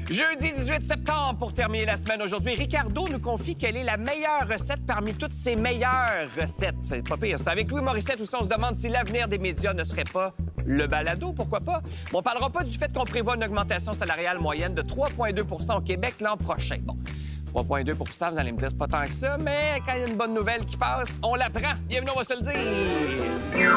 Jeudi 18 septembre, pour terminer la semaine aujourd'hui, Ricardo nous confie quelle est la meilleure recette parmi toutes ses meilleures recettes. C'est pas pire, ça. Avec Louis Morissette, aussi, on se demande si l'avenir des médias ne serait pas le balado, pourquoi pas. Mais on parlera pas du fait qu'on prévoit une augmentation salariale moyenne de 3,2 au Québec l'an prochain. Bon, 3,2 vous allez me dire, c'est pas tant que ça, mais quand il y a une bonne nouvelle qui passe, on la prend. Bienvenue, on va se le dire.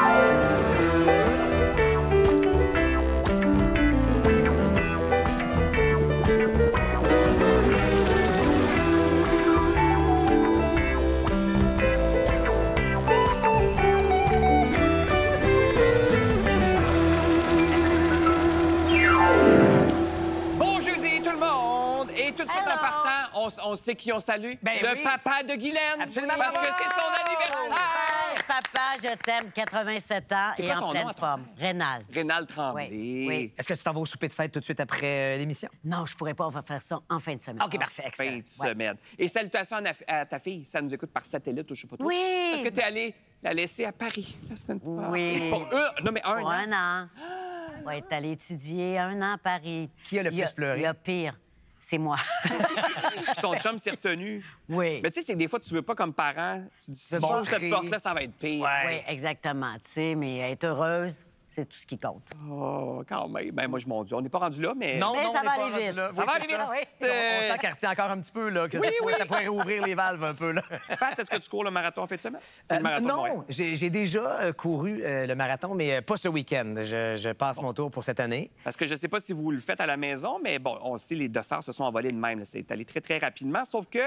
Tout de suite en partant, on sait qui on salue. Le papa de Guylaine. Absolument. Parce que c'est son anniversaire. Hey, papa, je t'aime, 87 ans et en pleine forme. Rénal. Rénal Tremblay. Oui. Est-ce que tu t'en vas au souper de fête tout de suite après l'émission? Non, je pourrais pas. On va faire ça en fin de semaine. OK, parfait. Excellent. Fin de semaine. Et salutations à ta fille. Ça nous écoute par satellite ou je sais pas trop. Oui. Est-ce que tu es allé la laisser à Paris la semaine passée? Oui. Non, mais Pour un an. On va être allé étudier un an à Paris. Qui a le plus pleuré? Il y a pire. C'est moi. Son chum s'est retenu. Oui. Mais tu sais, c'est que des fois, tu veux pas comme parent. Tu dis, si bon, j'ouvre cette porte-là, ça va être pire. Ouais. Oui, exactement. Tu sais, mais être heureuse, c'est tout ce qui compte. Oh, quand même. Ben moi, mon Dieu, on n'est pas rendu là, mais... Non, Mais non, ça on va n'est pas aller rendu vite. là. Ça va aller vite. Oui. On s'encartille encore un petit peu, là, que ça pourrait rouvrir les valves un peu, là. Pat, est-ce que tu cours le marathon en fin de semaine? C'est le marathon de Montréal. Non, j'ai déjà couru le marathon, mais pas ce week-end. Je passe mon tour pour cette année. Parce que je ne sais pas si vous le faites à la maison, mais bon, on sait, les dossards se sont envolés de même. Là. C'est allé très, très rapidement. Sauf que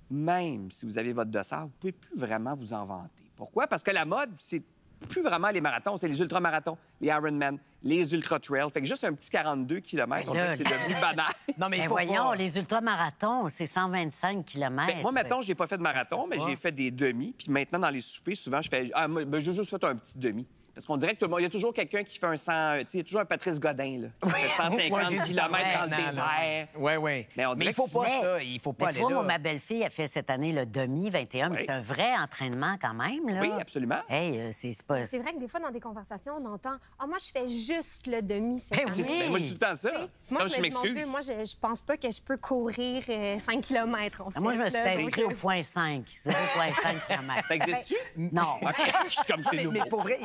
même si vous avez votre dossard, vous ne pouvez plus vraiment vous en vanter. Pourquoi? Parce que la mode, c'est plus vraiment les marathons, c'est les ultramarathons, les Ironman, les ultra-trails. Fait que juste un petit 42 km, on dirait que c'est devenu banal. Non, mais il Mais faut voyons, pas... les ultramarathons, c'est 125 km. Ben, moi, mettons, j'ai pas fait de marathon, mais j'ai fait des demi. Puis maintenant, dans les soupers, souvent, je fais... Ah, moi, j'ai juste fait un petit demi. Parce qu'on dirait que tout le monde... Il y a toujours quelqu'un qui fait un 100... Tu sais, il y a toujours un Patrice Godin, là. Qui fait 150 km dans le désert. Oui. Mais on dirait il faut que pas Mais- ça. Il faut pas Mais aller tu vois, là. moi, ma belle-fille a fait cette année le demi-21, mais Oui. c'est un vrai entraînement quand même, là. Oui, absolument. Hey, c'est pas... C'est vrai que des fois, dans des conversations, on entend « Ah, moi, je fais juste le demi cette Eh année. oui. Ben, moi, je dis tout le temps ça. Moi, Non, je me dis, mon m'excuse. Dieu, moi, je pense pas que je peux courir 5 km, en fait. Moi, je me suis là. inscrit au point 5, 0,5 km. Ça existe-tu? Non. OK. Je suis comme c'est nouveau. Mais pour vrai,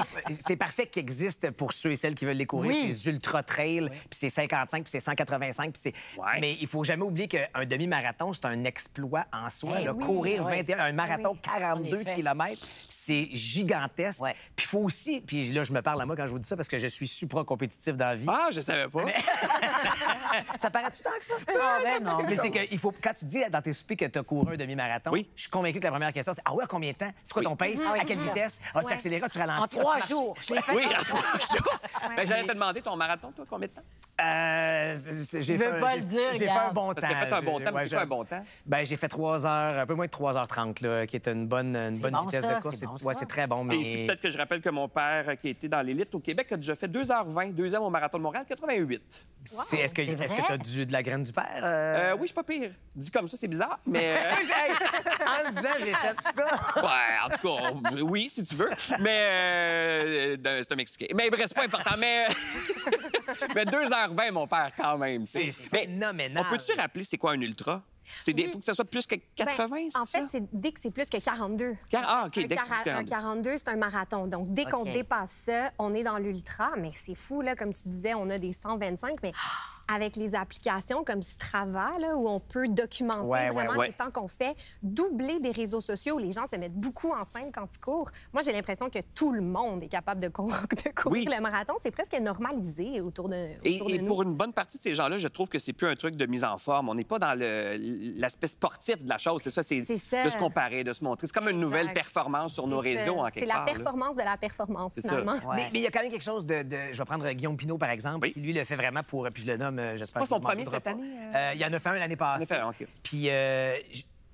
c'est parfait qu'il existe pour ceux et celles qui veulent les courir, Oui. ces ultra-trails, puis c'est 55, puis c'est 185, puis c'est... Ouais. Mais il faut jamais oublier qu'un demi-marathon, c'est un exploit en soi. Eh là. oui, Courir oui. 21, un marathon En 42 effet. km, c'est gigantesque. Ouais. Puis il faut aussi... Puis là, je me parle à moi quand je vous dis ça parce que je suis supra-compétitif dans la vie. Ah, je savais pas. Ça paraît tout le temps que ça? ben non. Mais c'est qu'il faut... Quand tu dis dans tes soupers que tu as couru un demi-marathon, Oui. je suis convaincu que la première question, c'est « Ah ouais, à combien de temps? C'est quoi ton pace? À quelle c'est ça. vitesse? As-tu accéléré? As-tu ralenti? En 3 As-tu marché? jours. Je l'ai fait Oui, à 3 jours. Ben, j'allais te demander ton marathon, toi, combien de temps? J'ai veux fait, pas le dire, j'ai fait un regarde. bon temps. Parce que t'as fait un bon temps, mais Ouais, c'est quoi un bon temps? Ben, j'ai fait 3 heures, un peu moins de 3h30, là, qui est une bonne bon, vitesse ça, de course. c'est bon, Ouais, ça. c'est très bon, Et mais... ici, peut-être que je rappelle que mon père, qui était dans l'élite au Québec, a déjà fait 2h20, deuxième au marathon de Montréal, 88. Est-ce que C'est tu vrai? as de la graine du père? Oui, je suis pas pire. Dit comme ça, c'est bizarre, mais... Hey, en le disant, j'ai fait ça. Ouais, en tout cas, oui, si tu veux. Mais c'est un Mexicain. Mais bref, c'est pas important. Mais 2h20, mon père, quand même. C'est Mais phénoménal. On peut-tu rappeler c'est quoi un ultra? Il Oui. faut que ça soit plus que 80, Ben, c'est en ça? fait, c'est dès que c'est plus que 42. Ah, OK, dès que c'est Un 42. 42, c'est un marathon. Donc, dès qu'on OK. dépasse ça, on est dans l'ultra. Mais c'est fou, là, comme tu disais, on a des 125, mais avec les applications comme Strava, là, où on peut documenter vraiment ouais. le temps qu'on fait, doubler des réseaux sociaux. Les gens se mettent beaucoup en scène quand ils courent. Moi, j'ai l'impression que tout le monde est capable de courir Oui. le marathon. C'est presque normalisé autour de Et nous. pour une bonne partie de ces gens-là, je trouve que c'est plus un truc de mise en forme. On n'est pas dans l'aspect sportif de la chose. C'est ça, c'est ça. de se comparer, de se montrer. C'est comme une nouvelle Exact. performance sur nos C'est ça. réseaux, en quelque C'est la part, là. performance de la performance, C'est ça. finalement. Ouais. Mais il y a quand même quelque chose de... Je vais prendre Guillaume Pinot, par exemple, Oui. qui, lui, le fait vraiment pour... Puis je le nomme, j'espère Pas son qu'il m'en premier voudra cette pas. année, Il y en a fait un l'année passée. En effet, OK. Puis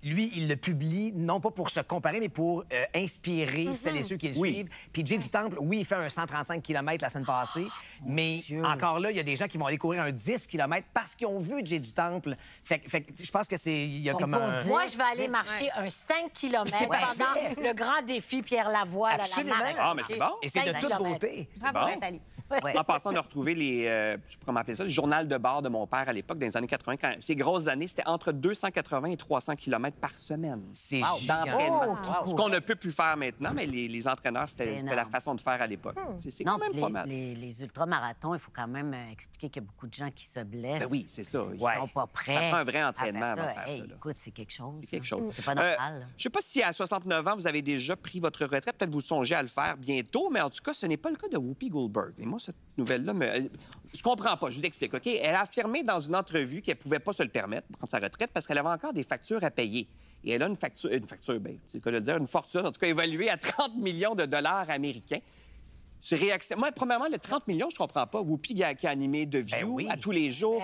lui, il le publie, non pas pour se comparer, mais pour inspirer celles et ceux qui le Oui. suivent. Puis Jay du Temple, oui, il fait un 135 km la semaine passée, mais Dieu. encore là, il y a des gens qui vont aller courir un 10 km parce qu'ils ont vu Jay du Temple. Fait que je pense que c'est... Il y a comme un... Moi, je vais aller marcher un 5 km C'est parfait. pendant le grand défi Pierre Lavoie. là, la Absolument. marche. Ah, mais c'est bon. Et c'est de 5 toute kilomètres. beauté. Bravo, bon. Nathalie. En passant, on a retrouvé je pourrais m'appeler ça, le journal de bord de mon père à l'époque, dans les années 80. Quand ces grosses années, c'était entre 280 et 300 km par semaine. C'est d'entraînement. Ce qu'on ne peut plus faire maintenant, mais les entraîneurs, c'était la façon de faire à l'époque. C'est quand même pas mal. Les ultramarathons, il faut quand même expliquer qu'il y a beaucoup de gens qui se blessent. Ben oui, c'est ça. Ils sont pas prêts. Ça prend un vrai entraînement à faire ça. avant de faire ça. Écoute, c'est quelque chose. C'est quelque chose. C'est pas normal. Je sais pas si à 69 ans, vous avez déjà pris votre retraite. Peut-être vous songez à le faire bientôt, mais en tout cas, ce n'est pas le cas de Whoopi Goldberg. Et moi, cette nouvelle-là, je comprends pas. Je vous explique, OK? Elle a affirmé dans une entrevue qu'elle pouvait pas se le permettre, prendre sa retraite, parce qu'elle avait encore des factures à payer. Et elle a une facture, ben, c'est le cas de le dire, une fortune, en tout cas évaluée à 30 millions de dollars américains. Moi, premièrement, le 30 millions, je comprends pas. Whoopi qui a animé The View à tous les jours.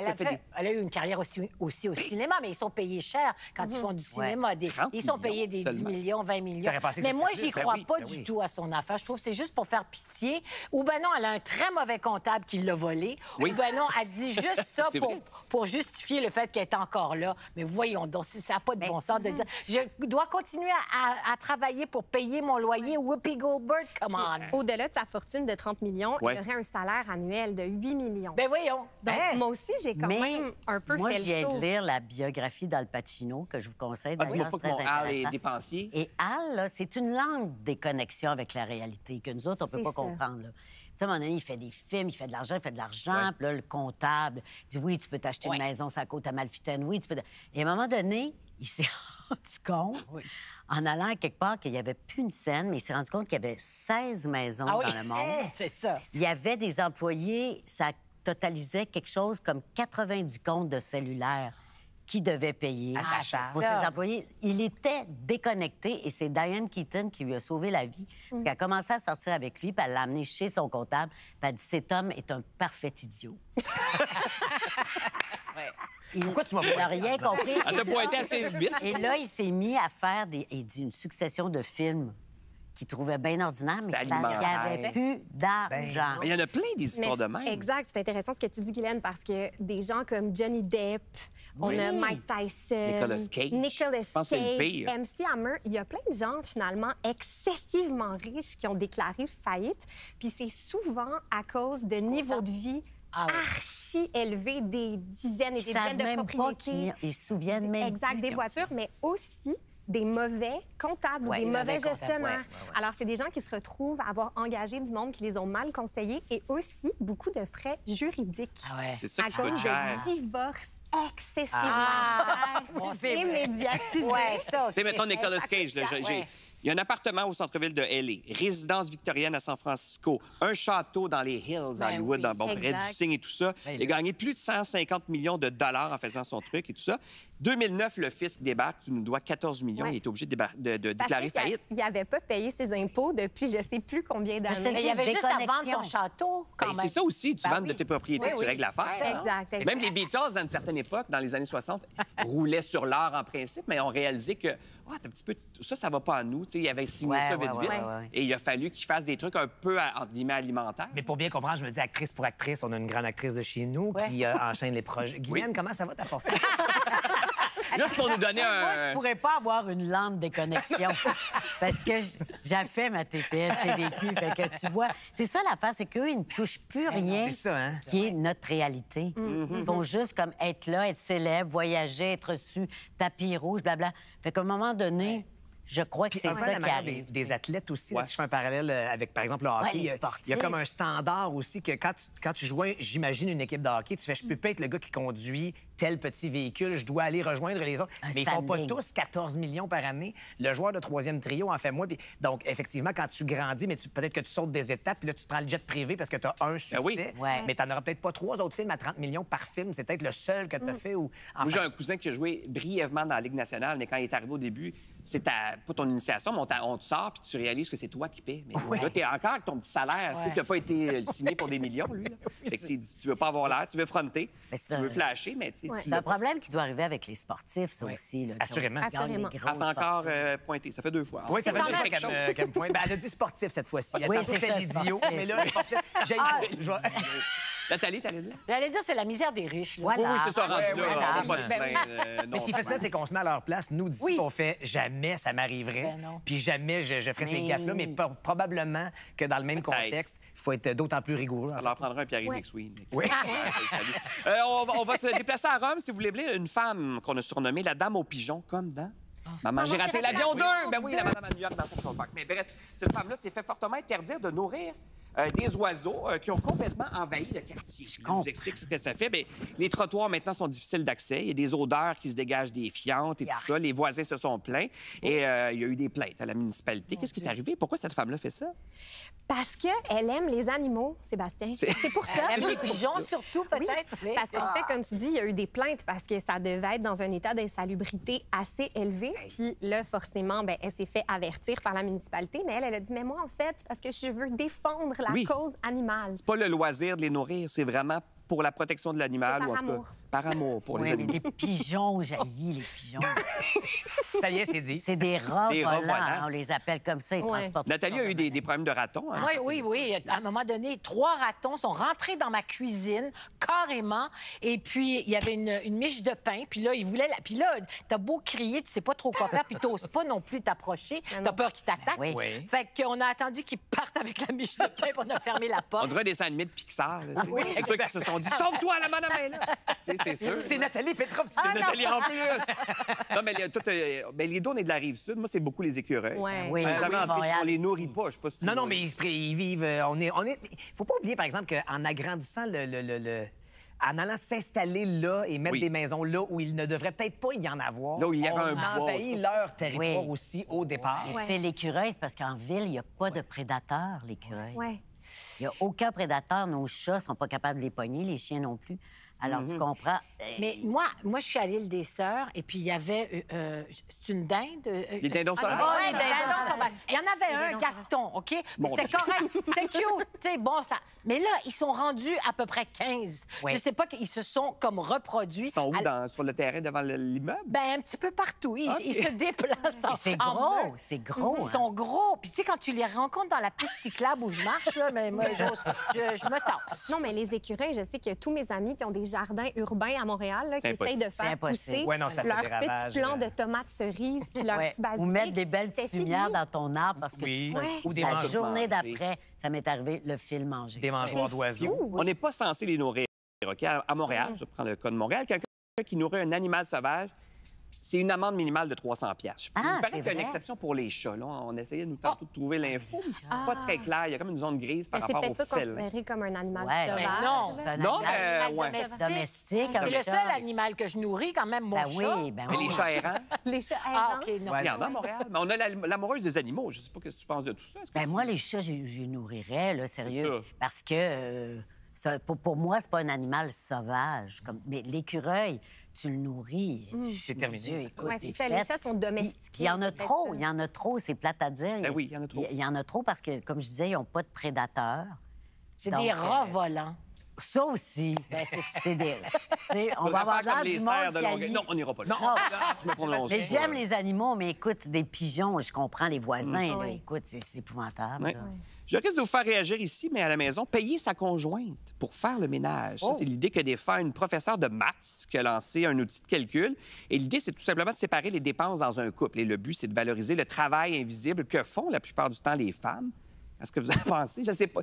Elle a eu une carrière aussi au cinéma, mais ils sont payés cher quand ils font du cinéma. Ils sont payés des 10 millions, 20 millions. Mais moi, j'y crois pas du tout à son affaire. Je trouve que c'est juste pour faire pitié. Ou ben non, elle a un très mauvais comptable qui l'a volé. Ou ben non, elle dit juste ça pour justifier le fait qu'elle est encore là. Mais voyons donc, ça n'a pas de bon sens de dire je dois continuer à travailler pour payer mon loyer. Whoopi Goldberg, come on. Au-delà de sa fortune de 30 millions, il aurait un salaire annuel de 8 millions. Ben voyons. Donc, moi aussi, j'ai quand même un peu moi, fait je viens le saut. de lire la biographie d'Al Pacino, que je vous conseille d'ailleurs. Pas que mon Al est dépensier. Et Al, là, c'est une lente déconnexion avec la réalité que nous autres, on peut pas comprendre. Là. Tu sais, à un moment donné, il fait des films, il fait de l'argent, Puis là, le comptable dit oui, tu peux t'acheter une maison sur la côte Amalfitaine, oui, tu peux. Et à un moment donné, il s'est rendu compte, en allant à quelque part, qu'il n'y avait plus une scène, mais il s'est rendu compte qu'il y avait 16 maisons dans le monde. C'est ça. Il y avait des employés, ça totalisait quelque chose comme 90 comptes de cellulaire qui devaient payer pour ses employés. Il était déconnecté et c'est Diane Keaton qui lui a sauvé la vie. Parce qu'elle a commencé à sortir avec lui, puis elle l'a amené chez son comptable, puis elle a dit « Cet homme est un parfait idiot. » Pourquoi tu m'as Il n'a rien compris. Elle t'a pointé assez vite. Et là, il s'est mis à faire une succession de films qu'il trouvait bien ordinaires, mais parce qu'il n'y avait plus d'argent. Il y en a plein des histoires de même. Exact. C'est intéressant ce que tu dis, Guylaine, parce que des gens comme Johnny Depp, on a Mike Tyson, Nicolas Cage, MC Hammer, il y a plein de gens, finalement, excessivement riches qui ont déclaré faillite. Puis c'est souvent à cause de niveau de vie archi élevé, des dizaines et des dizaines de propriétés. Ils se souviennent même. Exact, des voitures, mais aussi des mauvais comptables ou des mauvais gestionnaires. Alors, c'est des gens qui se retrouvent à avoir engagé du monde qui les ont mal conseillés et aussi beaucoup de frais juridiques. C'est ça à qui coûte cause cher. de divorces excessivement chers et médiatisés. Ça, Tu sais, mettons Nicolas Cage. Il y a un appartement au centre-ville de L.A., résidence victorienne à San Francisco, un château dans les Hills à Hollywood, près du Signe et tout ça. Il a gagné plus de 150 millions de dollars en faisant son truc et tout ça. 2009, le fisc débarque, tu nous dois 14 millions. Il est obligé de déclarer faillite. Il n'avait pas payé ses impôts depuis je ne sais plus combien d'années. Il y avait juste à vendre son château, quand même. C'est ça aussi, tu vends de tes propriétés, tu règles l'affaire. Exact. Même les Beatles, à une certaine époque, dans les années 60, roulaient sur l'or en principe, mais ont réalisé que un petit peu, ça va pas à nous. Ils avaient signé ça vite. Et il a fallu qu'ils fassent des trucs un peu, entre guillemets, alimentaires. Mais pour bien comprendre, je me dis actrice pour actrice, on a une grande actrice de chez nous qui enchaîne les projets. Guylaine, comment ça va ta fortune? Juste pour nous donner Moi, je pourrais pas avoir une lente déconnexion parce que j'ai fait ma TPS, TVQ. Fait que tu vois, c'est ça l'affaire, c'est qu'eux, ils ne touchent plus rien qui est notre réalité. Ils vont juste comme être là, être célèbres, voyager, être reçus, tapis rouge, blabla. Fait qu'à un moment donné, je crois que c'est ça qui arrive. Des athlètes aussi, si je fais un parallèle avec, par exemple, le hockey, il y a comme un standard aussi que quand tu joues, j'imagine, une équipe de hockey, tu fais, je peux pas être le gars qui conduit tel petit véhicule, je dois aller rejoindre les autres. Mais ils font pas tous 14 millions par année. Le joueur de troisième trio en fait moins. Donc, effectivement, quand tu grandis, mais peut-être que tu sautes des étapes, puis là, tu prends le jet privé parce que tu as un succès. Mais tu n'en auras peut-être pas 3 autres films à 30 millions par film. C'est peut-être le seul que tu as fait. Moi, j'ai un cousin qui a joué brièvement dans la Ligue nationale, mais quand il est arrivé au début, c'est pas ton initiation, mais on te sort, puis tu réalises que c'est toi qui paies. Mais là, tu es encore avec ton petit salaire. Tu n'as pas été signé pour des millions, lui. Fait que tu veux pas avoir l'air, tu veux fronter, tu veux flasher, mais c'est un problème qui doit arriver avec les sportifs, ça aussi. Là, assurément. Elle t'a encore pointé. Ça fait 2 fois. Oui, ça fait 2 fois qu'elle me pointe. Elle a dit sportif cette fois-ci. Elle a fait l'idiot, mais là, sportif. Nathalie, t'allais dire? J'allais dire, c'est la misère des riches. Là. Voilà. Oui, c'est ça, rendu là. voilà. On va pas se plaindre. Mais ce qui est fascinant, c'est qu'on se met à leur place. Nous, d'ici, on fait jamais ça m'arriverait. Puis jamais je ferais ces gaffes-là. Mais probablement que dans le même contexte, il faut être d'autant plus rigoureux. Ça leur prendra un Pierre-Yves McSween. Oui. On va se déplacer à Rome, si vous voulez. Une femme qu'on a surnommée la Dame aux pigeons, comme dans... Maman, j'ai raté l'avion 2! Ben oui, la madame à New York dans Central Park. Mais bref, cette femme-là s'est fait fortement interdire de nourrir des oiseaux qui ont complètement envahi le quartier. Je vous explique ce que ça fait. Bien, les trottoirs, maintenant, sont difficiles d'accès. Il y a des odeurs qui se dégagent des fientes et tout ça. Les voisins se sont plaints. Et il y a eu des plaintes à la municipalité. Qu'est-ce qui est arrivé? Pourquoi cette femme-là fait ça? Parce qu'elle aime les animaux, Sébastien. C'est pour ça. Elle aime les pigeons, surtout, peut-être. Oui, parce qu'en fait, comme tu dis, il y a eu des plaintes parce que ça devait être dans un état d'insalubrité assez élevé. Puis là, forcément, elle s'est fait avertir par la municipalité. Mais elle a dit, mais moi, en fait, c'est parce que je veux défendre la cause animale. C'est pas le loisir de les nourrir, c'est vraiment pour la protection de l'animal. Par amour. Par amour pour les animaux. Mais les pigeons, j'haïs les pigeons. Ça y est, c'est dit. C'est des rats volants, on les appelle comme ça. Ils transportent. Nathalie a eu des problèmes de ratons. Hein? Oui. À un moment donné, 3 ratons sont rentrés dans ma cuisine, carrément. Et puis, il y avait une miche de pain. Puis là, ils voulaient... Puis là, t'as beau crier, tu sais pas trop quoi faire, puis t'oses pas non plus t'approcher. T'as peur qu'ils t'attaquent. Oui. Fait qu'on a attendu qu'ils partent avec la miche de pain, puis on a fermé la porte. On dirait des dessins animés de Pixar. C'est ceux qui se sont dit « Sauve-toi, la madame est là! » C'est sûr. C'est Nathalie Petrov. C'est Nathalie en plus. Non, mais les Dônes et de la Rive-Sud, moi, c'est beaucoup les écureuils. Oui, On les nourrit pas, je sais pas si tu Non, mais ils vivent... Faut pas oublier, par exemple, qu'en agrandissant en allant s'installer là et mettre des maisons là où il ne devrait peut-être pas y en avoir, là où il y avait on a envahi leur territoire aussi au départ. Tu sais, l'écureuil, c'est parce qu'en ville, il n'y a pas de prédateurs, l'écureuil. Oui. Il n'y a aucun prédateur. Nos chats ne sont pas capables de les pogner, les chiens non plus. Alors, tu comprends. Mais moi, je suis à l'île des Sœurs, et puis il y avait... c'est une dinde? Les dindons sauvages? Oui, les dindons sauvages. Il y en avait un, Gaston, OK? Mais c'était correct, c'était cute, tu sais, bon, ça... Mais là, ils sont rendus à peu près 15. Je sais pas qu'ils se sont comme reproduits. Ils sont où, sur le terrain devant l'immeuble? Ben un petit peu partout. Ils se déplacent en C'est gros, c'est gros. Ils sont gros. Puis tu sais, quand tu les rencontres dans la piste cyclable où je marche, là, mais moi, je me tasse. Non, mais les écureuils, je sais que tous mes amis qui ont des jardins urbains à Montréal, là, qui essayent de faire pousser leurs petits plants de tomates cerises puis leurs petits basiliques. Ou mettre des belles petites lumières dans ton arbre parce que ou des la journée d'après, ça m'est arrivé, le fil manger. Des mangeoires d'oiseaux. On n'est pas censé les nourrir. OK? À Montréal, je prends le cas de Montréal, quelqu'un qui nourrit un animal sauvage, c'est une amende minimale de 300$. Il paraît qu'il y a une exception pour les chats. Là, on essayait de trouver l'info, mais c'est pas très clair. Il y a comme une zone grise par rapport au félin. C'est peut-être pas considéré comme un animal sauvage. Non, c'est un animal domestique. C'est le seul animal que je nourris, quand même, mon chat. Oui. Et les chats errants? Les chats errants? Ah, OK, non. Il y en a à Montréal. Mais on a l'amoureuse des animaux. Je sais pas ce que tu penses de tout ça. Moi, les chats, je les nourrirais, là, sérieux. Ça. Parce que pour moi, c'est pas un animal sauvage. Mais l'écureuil, tu le nourris. C'est terminé. Oui, c'est ça. Les chats sont domestiqués. Il y en a trop, c'est plate à dire. Ben oui, il y en a trop. Il y en a trop parce que, comme je disais, ils n'ont pas de prédateurs. C'est des rats volants. Ça aussi, c'est des... On va avoir l'air du monde qui haït. Non, on n'ira pas là. Non, mais j'aime les animaux, mais écoute, des pigeons, je comprends les voisins. Là, écoute, c'est épouvantable. Ouais. Je risque de vous faire réagir ici, mais à la maison, payer sa conjointe pour faire le ménage. Ça, c'est l'idée que défend une professeure de maths qui a lancé un outil de calcul. Et l'idée, c'est tout simplement de séparer les dépenses dans un couple. Et le but, c'est de valoriser le travail invisible que font la plupart du temps les femmes. Est-ce que vous en pensez? Je ne sais pas.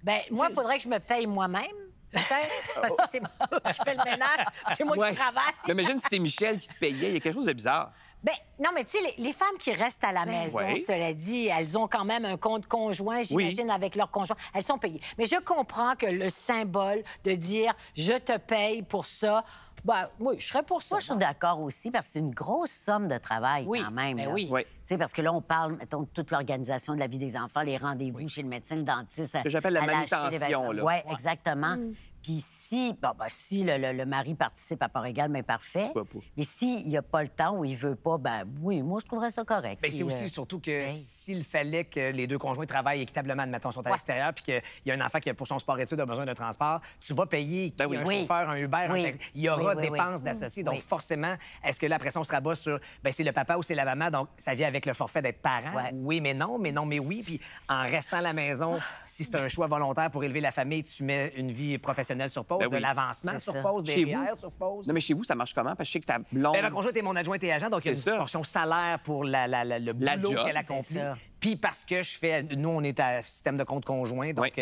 Bien, moi, il faudrait que je me paye moi-même. Peut-être, parce que c'est moi qui fais le ménage, c'est moi qui travaille. Mais imagine si c'est Michel qui te payait, il y a quelque chose de bizarre. Ben non, mais tu sais, les femmes qui restent à la maison, cela dit, elles ont quand même un compte conjoint, j'imagine, avec leur conjoint. Elles sont payées. Mais je comprends que le symbole de dire « je te paye pour ça », ben, oui, je serais pour ça. Moi, je suis d'accord aussi, parce que c'est une grosse somme de travail quand même. Ben là. oui. Tu sais, parce que là, on parle, mettons, de toute l'organisation de la vie des enfants, les rendez-vous chez le médecin, le dentiste. Ce que j'appelle la manutention, là. Oui, exactement. Puis si, si le mari participe à part égale, mais parfait. Mais s'il n'y a pas le temps ou il veut pas, ben oui, moi, je trouverais ça correct. Bien, c'est aussi surtout que s'il fallait que les deux conjoints travaillent équitablement, admettons, sont à l'extérieur, puis qu'il y a un enfant qui, pour son sport-études, a besoin de transport, tu vas payer un chauffeur, un Uber, il y aura dépenses d'associés. Donc, forcément, est-ce que là, après ça, on se rabat sur, c'est le papa ou c'est la maman, donc ça vient avec le forfait d'être parent? Oui, mais non, mais oui. Puis en restant à la maison, si c'est un choix volontaire pour élever la famille, tu mets une vie professionnelle professionnel sur pause, de l'avancement sur pause, des REER sur pause. Non, mais chez vous, ça marche comment? Parce que je sais que ta blonde... Ma conjointe est mon adjointe et agent, donc il y a une portion salaire pour le boulot qu'elle accomplit. Puis parce que nous, on est à système de compte conjoint, donc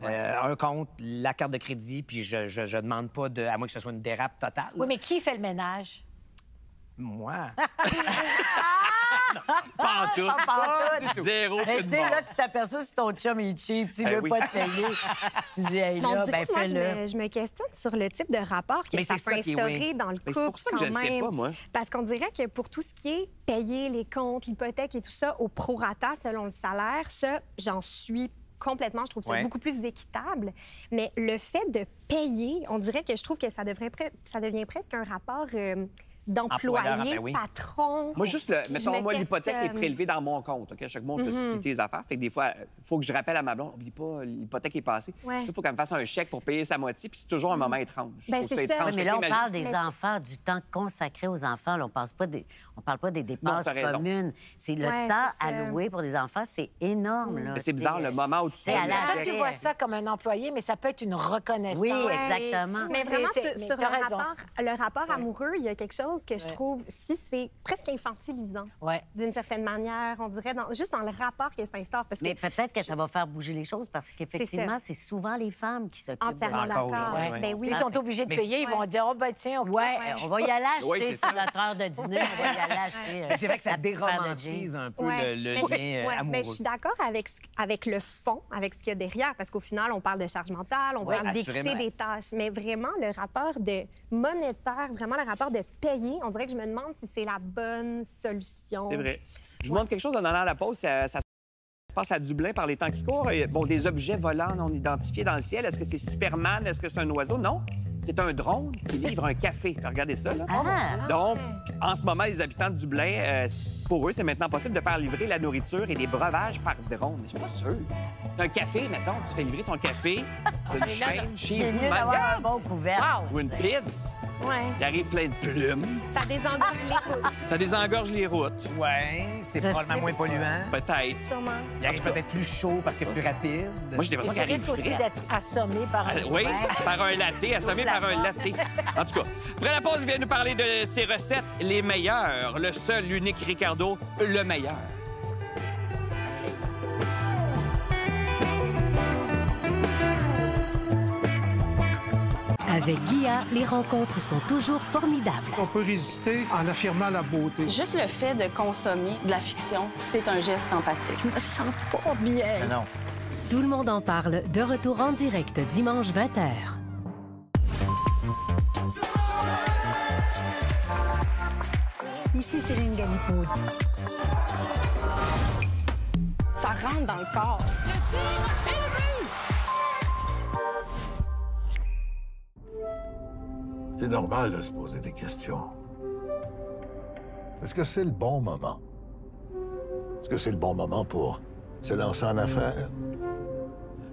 un compte, la carte de crédit, puis je demande pas, à moins que ce soit une dérape totale. Oui, mais qui fait le ménage? Moi. Pas en tout. Zéro. Tu sais, là, tu t'aperçois si ton chum est cheap, s'il veut pas te payer. Tu dis, hey, là, ben fais-le. Je me questionne sur le type de rapport que ça peut instaurer dans le couple. C'est pour ça que je ne sais pas, moi. Parce qu'on dirait que pour tout ce qui est payer les comptes, l'hypothèque et tout ça, au prorata selon le salaire, ça, j'en suis complètement. Je trouve ça beaucoup plus équitable. Mais le fait de payer, on dirait que je trouve que ça devient presque un rapport... d'employé, patron. Moi, juste, mettons, moi, l'hypothèque est prélevée dans mon compte. OK? Chaque mois, on fait splitter les affaires. Fait que des fois, il faut que je rappelle à ma blonde, n'oublie pas, l'hypothèque est passée. Il faut qu'elle me fasse un chèque pour payer sa moitié, puis c'est toujours un moment étrange. Ben, c'est ça. Mais là, on parle des enfants, du temps consacré aux enfants. Là, on parle pas des dépenses communes. C'est le temps alloué pour des enfants, c'est énorme. Là. C'est bizarre, le moment où tu sais. Toi, tu vois ça comme un employé, mais ça peut être une reconnaissance. Oui, exactement. Mais vraiment, sur le rapport amoureux, il y a quelque chose que je trouve, si c'est presque infantilisant, d'une certaine manière, on dirait, juste dans le rapport que ça instaure. Mais peut-être que ça va faire bouger les choses parce qu'effectivement, c'est souvent les femmes qui s'occupent. Entièrement d'accord. Ben oui. Ils sont obligés de payer, ils vont dire, oh ben tiens, on va y aller acheter sur notre heure de dîner, on va y aller acheter. C'est vrai que ça déromantise un peu le lien amoureux. Mais je suis d'accord avec le fond, avec ce qu'il y a derrière, parce qu'au final, on parle de charge mentale, on parle d'équité des tâches, mais vraiment, le rapport de monétaire, vraiment le rapport de payer, on dirait que je me demande si c'est la bonne solution. C'est vrai. Je vous montre quelque chose en allant à la pause. Ça se passe à Dublin par les temps qui courent. Bon, des objets volants non identifiés dans le ciel. Est-ce que c'est Superman? Est-ce que c'est un oiseau? Non. C'est un drone qui livre un café. Regardez ça, là. Donc, en ce moment, les habitants de Dublin, pour eux, c'est maintenant possible de faire livrer la nourriture et des breuvages par drone. Mais je suis pas sûr. C'est un café, mettons. Tu fais livrer ton café d'une chaîne chez vous. D'avoir un bon couvert. Ou une pizza. Il arrive plein de plumes. Ça désengorge les routes. Ça désengorge les routes. C'est probablement moins polluant. Peut-être. Sûrement. Il arrive peut-être plus chaud parce que plus rapide. Moi, j'ai l'impression qu'il risque aussi d'être assommé par un... Oui, par un latte, assommé par un latte. En tout cas, après la pause, il vient nous parler de ses recettes les meilleures. Le seul, l'unique Ricardo, le meilleur. Avec Guilla, les rencontres sont toujours formidables. On peut résister en affirmant la beauté. Juste le fait de consommer de la fiction, c'est un geste empathique. Je me sens pas bien. Non. Tout le monde en parle, de retour en direct dimanche 20h. Ici, Céline Galipoud. Ça rentre dans le corps. C'est normal de se poser des questions. Est-ce que c'est le bon moment? Est-ce que c'est le bon moment pour se lancer en affaires?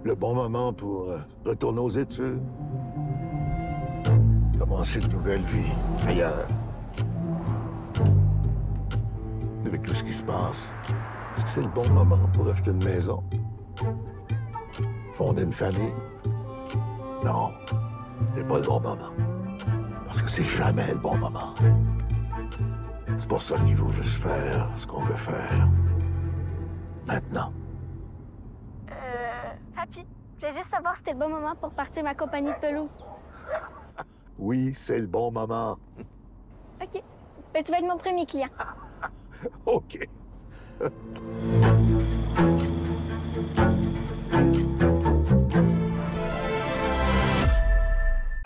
Le bon moment pour retourner aux études? Commencer une nouvelle vie ailleurs? Avec tout ce qui se passe, est-ce que c'est le bon moment pour acheter une maison? Fonder une famille? Non, c'est pas le bon moment. Parce que c'est jamais le bon moment. C'est pour ça qu'il faut juste faire ce qu'on veut faire. Maintenant. Papy, je voulais juste savoir si c'était le bon moment pour partir ma compagnie de pelouse. Oui, c'est le bon moment. OK. Ben, tu vas être mon premier client. OK.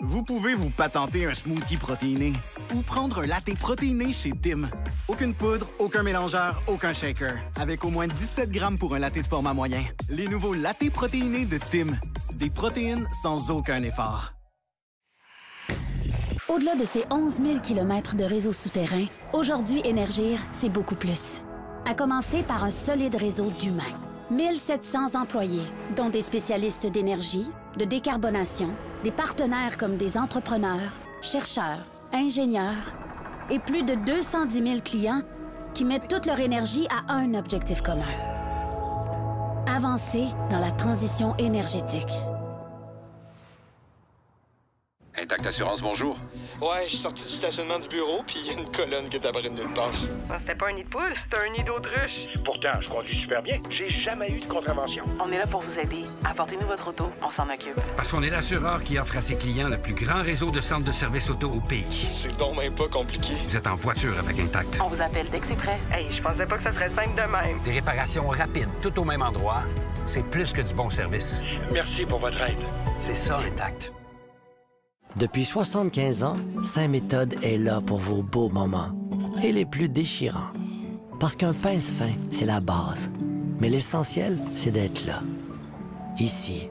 Vous pouvez vous patenter un smoothie protéiné ou prendre un latte protéiné chez Tim. Aucune poudre, aucun mélangeur, aucun shaker. Avec au moins 17 grammes pour un latte de format moyen. Les nouveaux lattés protéinés de Tim. Des protéines sans aucun effort. Au-delà de ces 11 000 km de réseau souterrain, aujourd'hui, Énergir, c'est beaucoup plus. À commencer par un solide réseau d'humains. 1700 employés, dont des spécialistes d'énergie, de décarbonation, des partenaires comme des entrepreneurs, chercheurs, ingénieurs et plus de 210 000 clients qui mettent toute leur énergie à un objectif commun. Avancer dans la transition énergétique. Intact Assurance, bonjour. Ouais, je suis sorti du stationnement du bureau, puis il y a une colonne qui est apparue de nulle part. C'était pas un nid de poule, c'était un nid d'autruche. Pourtant, je conduis super bien. J'ai jamais eu de contravention. On est là pour vous aider. Apportez-nous votre auto, on s'en occupe. Parce qu'on est l'assureur qui offre à ses clients le plus grand réseau de centres de service auto au pays. C'est donc même pas compliqué. Vous êtes en voiture avec Intact. On vous appelle dès que c'est prêt. Hey, je pensais pas que ça serait simple de même. Des réparations rapides, tout au même endroit. C'est plus que du bon service. Merci pour votre aide. C'est ça, Intact. Depuis 75 ans, Saint-Méthode est là pour vos beaux moments et les plus déchirants. Parce qu'un pain sain, c'est la base. Mais l'essentiel, c'est d'être là. Ici,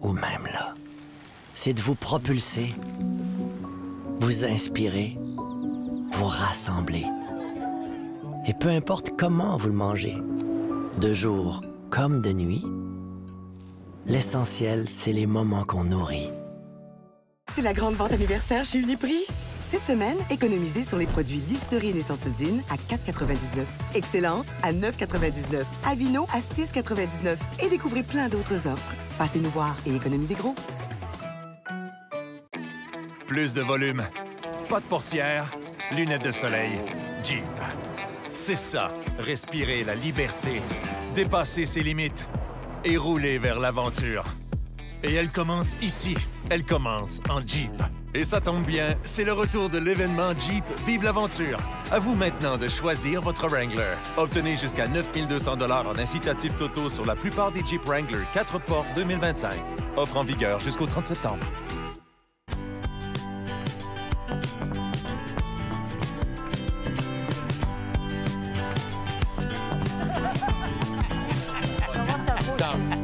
ou même là. C'est de vous propulser, vous inspirer, vous rassembler. Et peu importe comment vous le mangez, de jour comme de nuit, l'essentiel, c'est les moments qu'on nourrit. C'est la grande vente anniversaire chez Uniprix. Cette semaine, économisez sur les produits Listerine et Sensodyne à 4,99. Excellence à 9,99. Avino à 6,99. Et découvrez plein d'autres offres. Passez nous voir et économisez gros. Plus de volume, pas de portière, lunettes de soleil, Jeep. C'est ça, respirer la liberté, dépasser ses limites et rouler vers l'aventure. Et elle commence ici. Elle commence en Jeep. Et ça tombe bien, c'est le retour de l'événement Jeep Vive l'aventure. À vous maintenant de choisir votre Wrangler. Obtenez jusqu'à 9 200 $ en incitatif totaux sur la plupart des Jeep Wrangler 4 portes 2025. Offre en vigueur jusqu'au 30 septembre.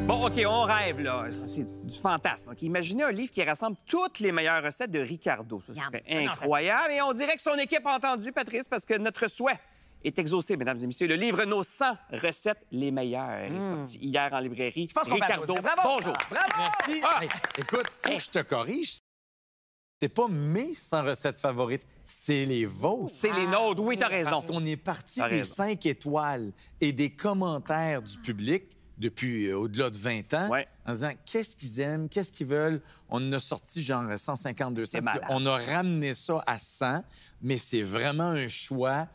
Bon, OK, on rêve, là. C'est du fantasme. OK, imaginez un livre qui rassemble toutes les meilleures recettes de Ricardo. Ça serait incroyable. Et on dirait que son équipe a entendu, Patrice, parce que notre souhait est exaucé, mesdames et messieurs. Le livre Nos 100 recettes les meilleures est sorti hier en librairie. Je pense qu'on Ricardo, bonjour. Bravo! Merci. Hey, écoute, faut que je te corrige. C'est pas mes 100 recettes favorites, c'est les vôtres. C'est les nôtres, oui, t'as raison. Parce qu'on est parti des 5 étoiles et des commentaires du public depuis au-delà de 20 ans, en disant qu'est-ce qu'ils aiment, qu'est-ce qu'ils veulent. On en a sorti genre 152 cents. On a ramené ça à 100, mais c'est vraiment un choix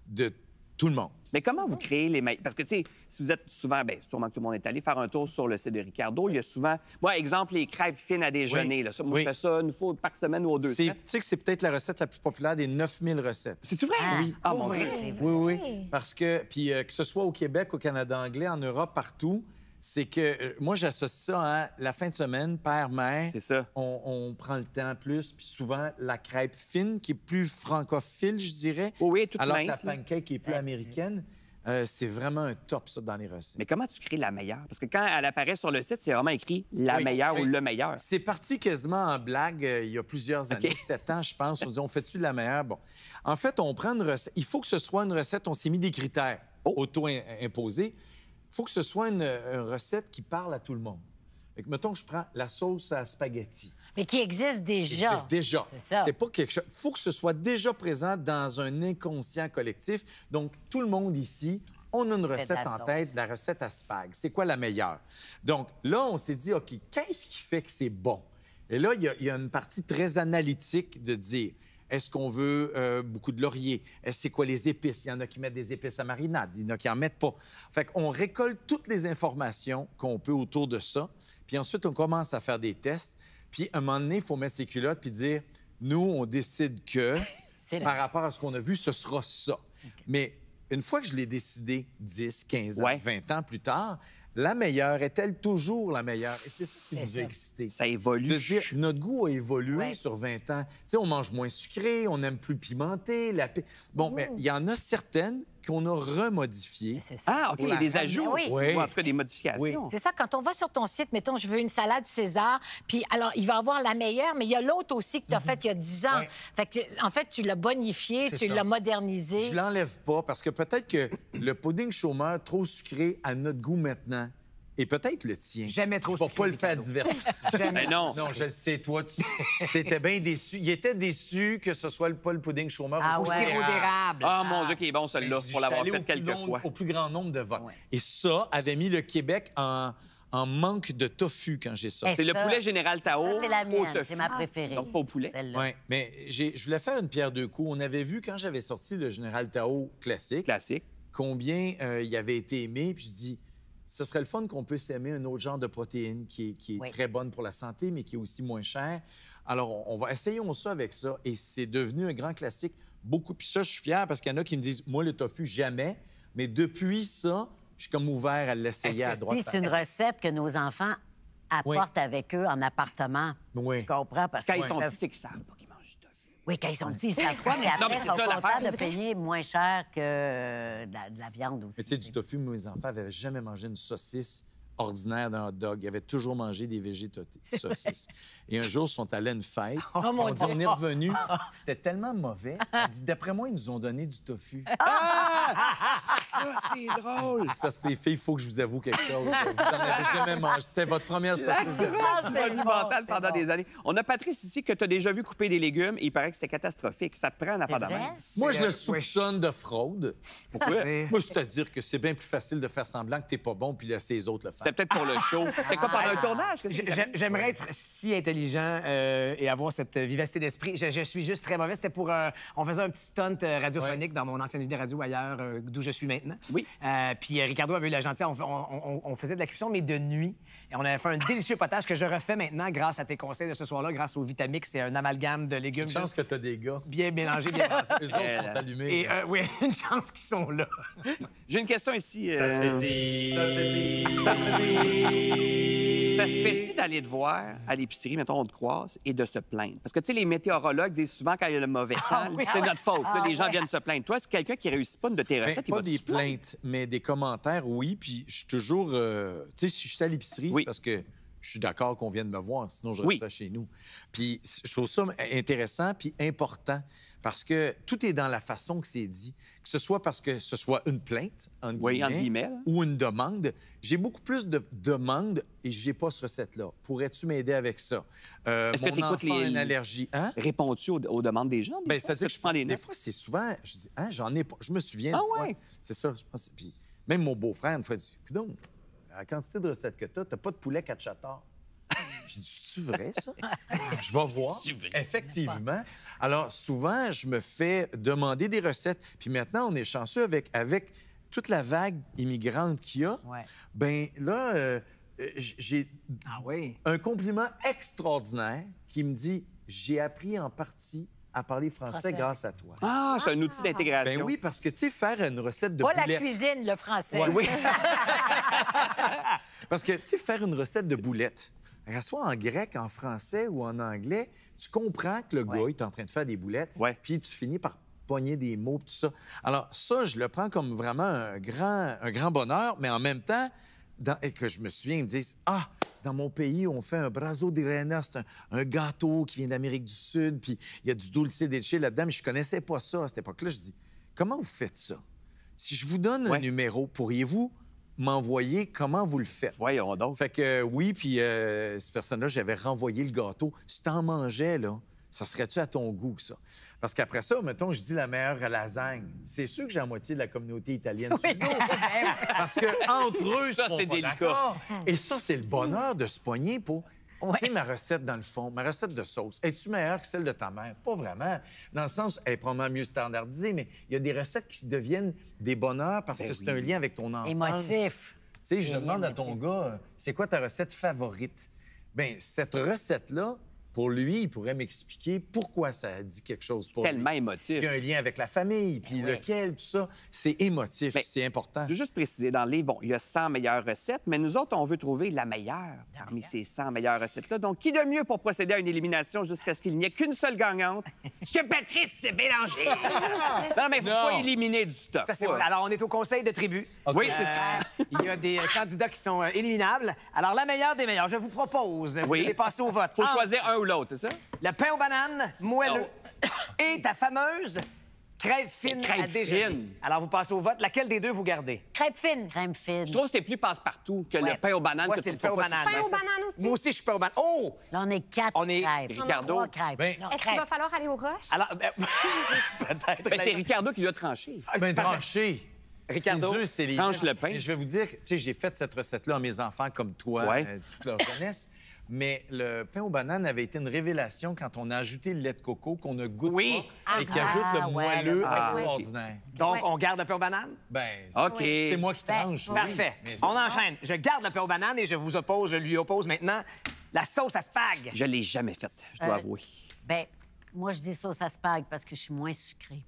de tout le monde. Mais comment vous créez les meilleurs? Parce que, tu sais, si vous êtes souvent, bien, sûrement que tout le monde est allé faire un tour sur le site de Ricardo, il y a souvent, moi, exemple, les crêpes fines à déjeuner. Là. Ça, moi, je fais ça une fois par semaine ou aux 2 semaines. Tu sais que c'est peut-être la recette la plus populaire des 9000 recettes. C'est-tu vrai? Oui. Ah, mon Dieu. Oui. Parce que, puis que ce soit au Québec, au Canada anglais, en Europe, partout, c'est que moi, j'associe ça à la fin de semaine, père-mère. C'est ça. On prend le temps plus, puis souvent, la crêpe fine, qui est plus francophile, je dirais. Oui, toute alors mince. que la pancake qui est plus américaine. C'est vraiment un top, ça, dans les recettes. Mais comment tu crées la meilleure? Parce que quand elle apparaît sur le site, c'est vraiment écrit la meilleure ou le meilleur. C'est parti quasiment en blague il y a plusieurs années, 7 ans, je pense. On dit, on fait-tu la meilleure? Bon. En fait, on prend une recette. Il faut que ce soit une recette, on s'est mis des critères auto-imposés. Il faut que ce soit une recette qui parle à tout le monde. Fait que, mettons que je prends la sauce à spaghetti. Mais qui existe déjà. Qui existe déjà. C'est ça. C'est pas quelque chose... Il faut que ce soit déjà présent dans un inconscient collectif. Donc, tout le monde ici, on a une recette en tête, la recette à spag. C'est quoi la meilleure? Donc, là, on s'est dit, OK, qu'est-ce qui fait que c'est bon? Et là, il y a une partie très analytique de dire... Est-ce qu'on veut beaucoup de laurier? C'est quoi les épices? Il y en a qui mettent des épices à marinade, il y en a qui n'en mettent pas. Fait qu'on récolte toutes les informations qu'on peut autour de ça, puis ensuite, on commence à faire des tests. Puis, à un moment donné, il faut mettre ses culottes puis dire, nous, on décide que, par rapport à ce qu'on a vu, ce sera ça. Okay. Mais une fois que je l'ai décidé 10, 15 ans, 20 ans plus tard, la meilleure est-elle toujours la meilleure? Et c'est ça qui nous a excités. Ça évolue. De dire, notre goût a évolué sur 20 ans. Tu sais, on mange moins sucré, on aime plus pimenté. Bon, mais il y en a certaines qu'on a remodifiées. Ah, OK, il y a des ajouts. Oui. Ou en tout cas, des modifications. Oui. C'est ça, quand on va sur ton site, mettons, je veux une salade César, puis alors, il va avoir la meilleure, mais il y a l'autre aussi que tu as faite il y a 10 ans. Fait que, en fait, tu l'as bonifié, tu l'as modernisé. Je l'enlève pas, parce que peut-être que le pudding chômeur trop sucré à notre goût maintenant, et peut-être le tien. Jamais trop sucré. Je ne vais pas le faire divertir. Jamais. Non. Non, je le sais, toi, tu étais bien déçu. Il était déçu que ce soit pas le pudding chômeur au sirop d'érable. Ah, mon Dieu, qui est bon, celui-là, pour l'avoir fait quelques fois. Au plus grand nombre de votes. Ouais. Et ça avait mis le Québec en en manque de tofu quand j'ai sorti. C'est le poulet général Tao. Ça, c'est la mienne, au tofu. c'est ma préférée. Donc, pas au poulet. Oui, mais je voulais faire une pierre deux coups. On avait vu, quand j'avais sorti le général Tao classique, combien il avait été aimé. Puis je dis, ce serait le fun qu'on puisse aimer un autre genre de protéine qui est très bonne pour la santé, mais qui est aussi moins cher. Alors, essayons ça avec ça. Et c'est devenu un grand classique. Beaucoup. Puis ça, je suis fier parce qu'il y en a qui me disent, moi, le tofu, jamais. Mais depuis ça, je suis comme ouvert à l'essayer à droite. Puis c'est une recette que nos enfants apportent avec eux en appartement. Oui. Tu comprends? Parce quand ils sont petits, c'est qu'ils savent pas qu'ils mangent du tofu. Oui, quand ils sont petits, ils savent pas, mais après, ils sont contents de payer moins cher que de la viande aussi. Mais tu sais, du tofu, mes enfants n'avaient jamais mangé une saucisse ordinaire dans un hot dog. Ils avaient toujours mangé des saucisses. Et un jour, ils sont allés à une fête. On dit, on est revenus. C'était tellement mauvais. On dit, d'après moi, ils nous ont donné du tofu. Ça, c'est drôle. C'est parce que les filles, il faut que je vous avoue quelque chose. Vous n'en avez jamais mangé. C'était votre première saucisse de vie. Monumentale pendant des années. On a Patrice ici que tu as déjà vu couper des légumes et il paraît que c'était catastrophique. Ça te prend un affaire de même. Moi, je le soupçonne de fraude. Pourquoi? Moi, c'est-à-dire que c'est bien plus facile de faire semblant que t'es pas bon puis laisser les autres le faire. C'était peut-être pour le show. C'était quoi, pendant un tournage? J'aimerais être si intelligent et avoir cette vivacité d'esprit. Je suis juste très mauvais. C'était pour... on faisait un petit stunt radiophonique dans mon ancienne unité radio ailleurs, d'où je suis maintenant. Oui. Puis Ricardo avait eu la gentillesse. On faisait de la cuisson, mais de nuit. Et on avait fait un délicieux potage que je refais maintenant grâce à tes conseils de ce soir-là, grâce au Vitamix. C'est un amalgame de légumes. Une chance que t'as des gars. Bien mélangés, bien brassés. Eux autres sont allumés. Et oui, une chance qu'ils sont là. J'ai une question ici. Ça se fait dire. Ça se fait dire. Ça se fait dire. Ça se fait-il d'aller te voir à l'épicerie, mettons, on te croise, et de se plaindre? Parce que, tu sais, les météorologues disent souvent quand il y a le mauvais temps, c'est notre faute. Là, les gens viennent se plaindre. Toi, c'est quelqu'un qui réussit pas une de tes recettes. Pas des plaintes, mais des commentaires, oui. Puis je suis toujours... tu sais, si je suis à l'épicerie, c'est parce que je suis d'accord qu'on vienne me voir, sinon je resterais chez nous. Puis je trouve ça intéressant puis important parce que tout est dans la façon que c'est dit. Que ce soit parce que ce soit une plainte, entre guillemets, ou une demande. J'ai beaucoup plus de demandes et j'ai pas cette recette-là. Pourrais-tu m'aider avec ça? Est-ce que tu écoutes une allergie? Hein? Réponds-tu aux demandes des gens? C'est-à-dire que je prends des notes. Des fois, c'est souvent... Je dis, j'en ai pas. Je me souviens une fois. C'est ça, je pense. Puis même mon beau-frère, une fois, il dit, coudonc, la quantité de recettes que tu as pas de poulet cacciatore. J'ai dit, c'est-tu vrai, ça? Je vais voir. Effectivement. Alors, souvent, je me fais demander des recettes. Puis maintenant, on est chanceux avec toute la vague immigrante qu'il y a. Bien, là, j'ai un compliment extraordinaire qui me dit, j'ai appris en partie à parler français grâce à toi. Ah, c'est un outil d'intégration. Ben oui, parce que, tu sais, faire une recette de pas boulettes... la cuisine, le français. Oui. Parce que, tu sais, faire une recette de boulettes, soit en grec, en français ou en anglais, tu comprends que le gars est en train de faire des boulettes, puis tu finis par pogner des mots, tout ça. Alors, ça, je le prends comme vraiment un grand bonheur, mais en même temps, et que je me souviens, ils me disent, dans mon pays, on fait un brazo di rena, c'est un gâteau qui vient d'Amérique du Sud, puis il y a du dulce de leche là-dedans, mais je connaissais pas ça à cette époque-là. Je dis, comment vous faites ça? Si je vous donne un numéro, pourriez-vous m'envoyer comment vous le faites? Voyons donc. Fait que oui, puis cette personne-là, j'avais renvoyé le gâteau. Si t'en mangeais, là, ça serait-tu à ton goût, ça? Parce qu'après ça, mettons, je dis la meilleure lasagne. C'est sûr que j'ai la moitié de la communauté italienne sur le dos. Parce qu'entre eux, ça, c'est délicat. Et ça, c'est le bonheur de se poigner pour... Tu sais, ma recette, dans le fond, ma recette de sauce, es-tu meilleure que celle de ta mère? Pas vraiment. Dans le sens, elle est probablement mieux standardisée, mais il y a des recettes qui deviennent des bonheurs parce que c'est un lien avec ton enfance. Émotif. Tu sais, je demande à ton gars, c'est quoi ta recette favorite? Bien, cette recette-là, pour lui, il pourrait m'expliquer pourquoi ça dit quelque chose pour lui. Tellement émotif. Il y a un lien avec la famille, puis lequel, tout ça. C'est émotif, c'est important. Je veux juste préciser, dans le livre, bon, il y a 100 meilleures recettes, mais nous autres, on veut trouver la meilleure parmi ces 100 meilleures recettes-là. Donc, qui de mieux pour procéder à une élimination jusqu'à ce qu'il n'y ait qu'une seule gagnante que Patrice s'est mélangé? Non, mais il ne faut pas éliminer du stock. Alors, on est au conseil de tribu. Oui, c'est ça. Il y a des candidats qui sont éliminables. Alors, la meilleure des meilleures, je vous propose de passer au vote. Il faut choisir un ou l'autre, c'est ça? Le pain aux bananes, moelleux. Et ta fameuse crêpe fine à déjeuner. Alors, vous passez au vote. Laquelle des deux vous gardez? Crêpe fine. Crème fine. Je trouve que c'est plus passe-partout que le pain aux bananes. Moi, c'est le pain aux bananes. Pain aux bananes aussi. Moi aussi, je suis pain aux bananes. Oh! Là, on est 4 crêpes. Ricardo. 3 crêpes. Est-ce qu'il va falloir aller au rush? Alors, peut-être. C'est Ricardo qui doit trancher. Trancher. Ricardo, c'est dur, tranche le pain. Mais je vais vous dire, tu sais, j'ai fait cette recette-là à mes enfants comme toi, toute leur jeunesse. Mais le pain aux bananes avait été une révélation quand on a ajouté le lait de coco qu'on ne goûte pas et qui ajoute le moelleux extraordinaire. Donc, on garde le pain aux bananes? Ben, OK. C'est moi qui tranche. Parfait. On enchaîne. Je garde le pain aux bananes et je lui oppose maintenant la sauce à spag. Je l'ai jamais faite, je dois avouer. Ben, moi, je dis sauce à spag parce que je suis moins sucrée.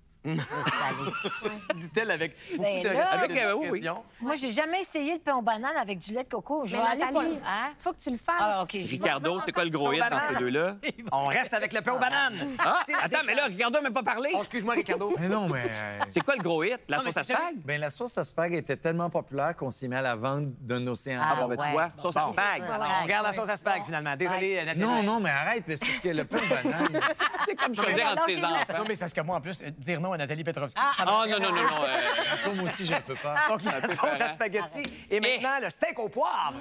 Dit-elle avec beaucoup Ben de là, respect. Moi, j'ai jamais essayé le pain aux bananes avec du lait de coco. Je Mais vais aller Nathalie, hein? faut que tu le fasses. Ah, OK. Ricardo, c'est quoi le gros hit dans ces deux-là? On reste avec le pain aux bananes. Ah, attends, mais là, Ricardo n'a même pas parlé. Oh, excuse-moi, Ricardo. Mais non, mais... C'est quoi le gros hit? La sauce à spag? Bien, la sauce à spag était tellement populaire qu'on s'est mis à la vente d'un océan. Ah, bon, ben tu vois, sauce à spag. On regarde la sauce à spag, finalement. Désolé, Nathalie. Non, mais arrête, parce que le pain aux bananes... C'est comme choisir entre ses enfants. Non, mais c'est parce que moi, en plus, dire non à Nathalie Petrovski... Ah, non. Moi aussi, j'ai un peu peur. Donc, la sauce à spaghetti. Et maintenant, le steak au poivre.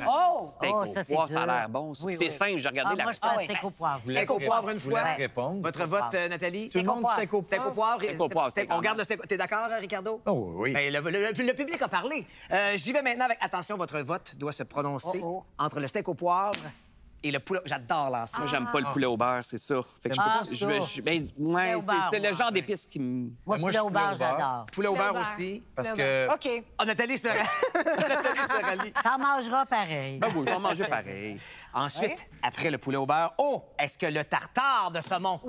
Steak au poivre, ça a l'air bon. C'est simple, j'ai regardé la recette. Moi, je steak au poivre. Steak au poivre une fois. Je vous laisse répondre. Votre vote, Nathalie? Tout le monde, steak au poivre. Steak au poivre. Steak au poivre. On garde le steak. T'es d'accord, Ricardo? Oh, oui. Ben, le public a parlé. J'y vais maintenant avec... Attention, votre vote doit se prononcer entre le steak au poivre et le poulet. J'adore là. Moi, j'aime pas le poulet au beurre, c'est ça. Fait que c'est le genre d'épices qui me... Moi, poulet au beurre, j'adore. Poulet au beurre aussi. Parce que... OK. Ah, Nathalie se rallie. T'en mangeras pareil. Ben oui, je vais manger pareil. Ensuite, après le poulet au beurre, est-ce que le tartare de saumon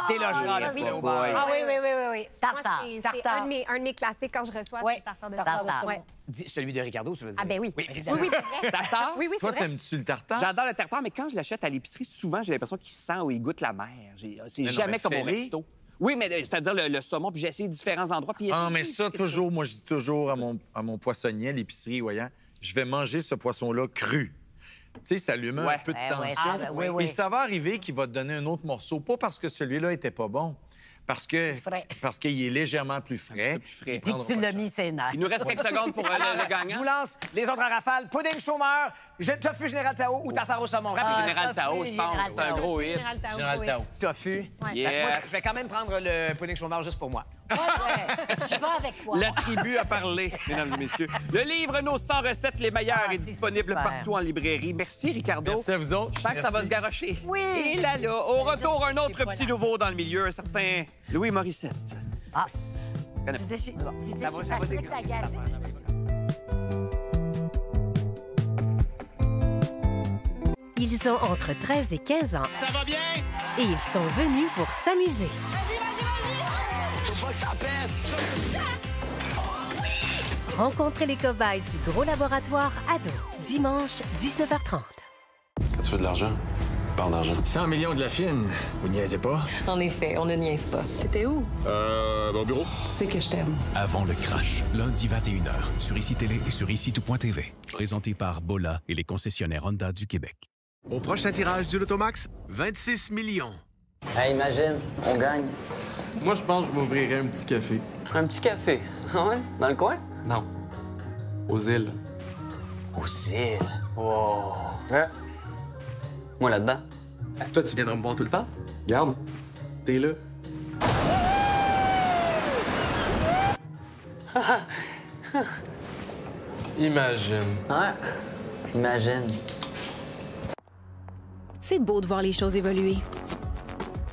délogera le poulet au beurre? Ah oui. Tartare. C'est un de mes classiques quand je reçois le tartare de saumon. Celui de Ricardo, tu veux dire? Ah ben oui. Oui, Tartare? Oui, Toi, c'est vrai. t'aimes-tu le tartare? J'adore le tartare, mais quand je l'achète à l'épicerie, souvent, j'ai l'impression qu'il sent ou il goûte la mer. C'est jamais comme au resto. Oui, mais c'est-à-dire le saumon, puis j'ai essayé différents endroits. Puis mais ça, toujours, moi, je dis toujours à mon poissonnier à l'épicerie, voyant, je vais manger ce poisson-là cru. Tu sais, ça lui met un peu de tension. Et ça va arriver qu'il va te donner un autre morceau, pas parce que celui-là était pas bon, parce qu'il est légèrement plus frais. Et que tu l'as mis ses nerfs. Il nous reste quelques secondes pour le gagnant. Je vous lance les autres en rafale. Pudding chômeur, tofu Général Tao ou tartare au saumon. Général Tao, je pense. C'est un gros hit. Général Tao. Tofu. Moi, je vais quand même prendre le pudding chômeur juste pour moi. Je vais avec toi. La tribu a parlé, mesdames et messieurs. Le livre Nos 100 recettes les meilleures est disponible partout en librairie. Merci, Ricardo. Merci à vous autres. Je sens que ça va se garrocher. Oui. Et là, au retour, un autre petit nouveau dans le milieu, un certain Louis Morissette. Ah. Ils ont entre 13 et 15 ans. Ça va bien? Et ils sont venus pour s'amuser. Faut pas que ça pète! Rencontrez les cobayes du gros laboratoire Ado, dimanche, 19h30. Tu veux de l'argent? Parle d'argent. 100 millions de la Chine. Vous niaisez pas? En effet, on ne niaise pas. T'étais où? Au bureau. Tu sais que je t'aime. Avant le crash, lundi 21h, sur ICI Télé et sur ICI-tout.tv. Présenté par Bola et les concessionnaires Honda du Québec. Au prochain tirage du Lotomax, 26 millions. Hey, imagine, on gagne. Moi, je pense que je m'ouvrirais un petit café. Un petit café? Ah ouais? Dans le coin? Non. Aux îles. Aux îles? Wow. Hein? Moi, là-dedans. Toi, tu viendras me voir tout le temps? Garde, t'es là. Imagine. Ouais, imagine. C'est beau de voir les choses évoluer.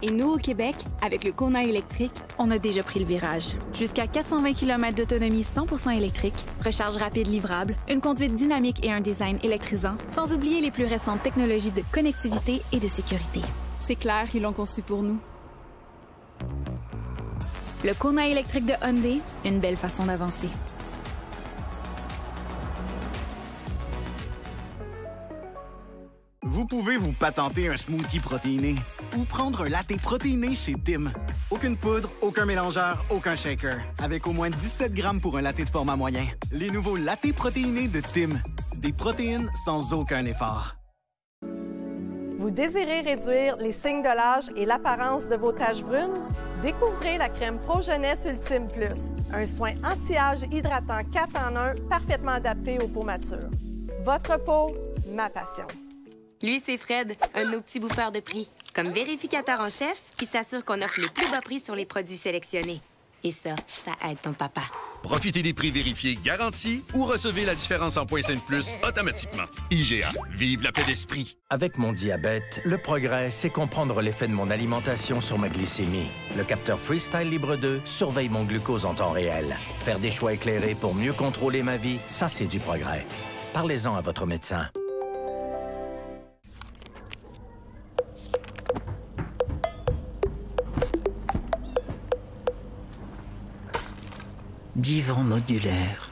Et nous, au Québec, avec le Kona électrique, on a déjà pris le virage. Jusqu'à 420 km d'autonomie 100% électrique, recharge rapide livrable, une conduite dynamique et un design électrisant, sans oublier les plus récentes technologies de connectivité et de sécurité. C'est clair qu'ils l'ont conçu pour nous. Le Kona électrique de Hyundai, une belle façon d'avancer. Vous pouvez vous patenter un smoothie protéiné ou prendre un latte protéiné chez Tim. Aucune poudre, aucun mélangeur, aucun shaker. Avec au moins 17 grammes pour un latte de format moyen. Les nouveaux lattés protéinés de Tim. Des protéines sans aucun effort. Vous désirez réduire les signes de l'âge et l'apparence de vos taches brunes? Découvrez la crème Pro Jeunesse Ultime Plus, un soin anti-âge hydratant 4 en 1 parfaitement adapté aux peaux matures. Votre peau, ma passion. Lui, c'est Fred, un de nos petits bouffeurs de prix. Comme vérificateur en chef, qui s'assure qu'on offre les plus bas prix sur les produits sélectionnés. Et ça aide ton papa. Profitez des prix vérifiés garantis ou recevez la différence en points Sainte-Plus automatiquement. IGA, vive la paix d'esprit. Avec mon diabète, le progrès, c'est comprendre l'effet de mon alimentation sur ma glycémie. Le capteur Freestyle Libre 2 surveille mon glucose en temps réel. Faire des choix éclairés pour mieux contrôler ma vie, ça, c'est du progrès. Parlez-en à votre médecin. Divan modulaire.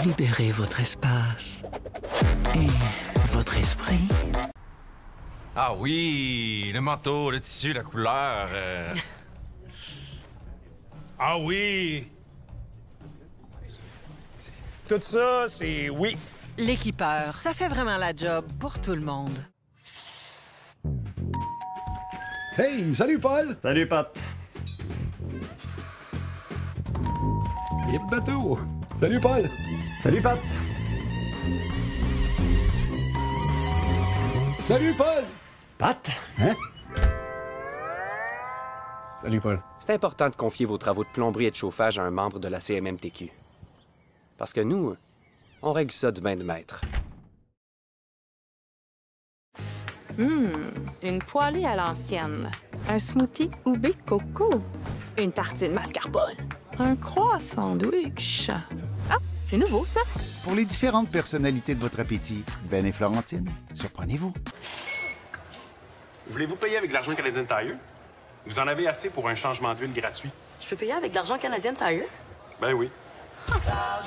Libérez votre espace et votre esprit. Ah oui, le manteau, le tissu, la couleur. Ah oui! Tout ça, c'est oui. L'équipeur, ça fait vraiment la job pour tout le monde. Hey, salut Paul! Salut Pat! Et le bateau! Salut Paul! Salut Pat! Salut Paul! Pat? Hein? Salut Paul. C'est important de confier vos travaux de plomberie et de chauffage à un membre de la CMMTQ. Parce que nous, on règle ça de main de maître. Une poêlée à l'ancienne. Un smoothie Oubé Coco. Une tartine mascarpone. Un croissant sandwich. Ah, c'est nouveau, ça. Pour les différentes personnalités de votre appétit, Ben et Florentine, surprenez-vous. Voulez-vous payer avec de l'argent Canadian Tire? Vous en avez assez pour un changement d'huile gratuit. Je peux payer avec de l'argent Canadian Tire? Ben oui.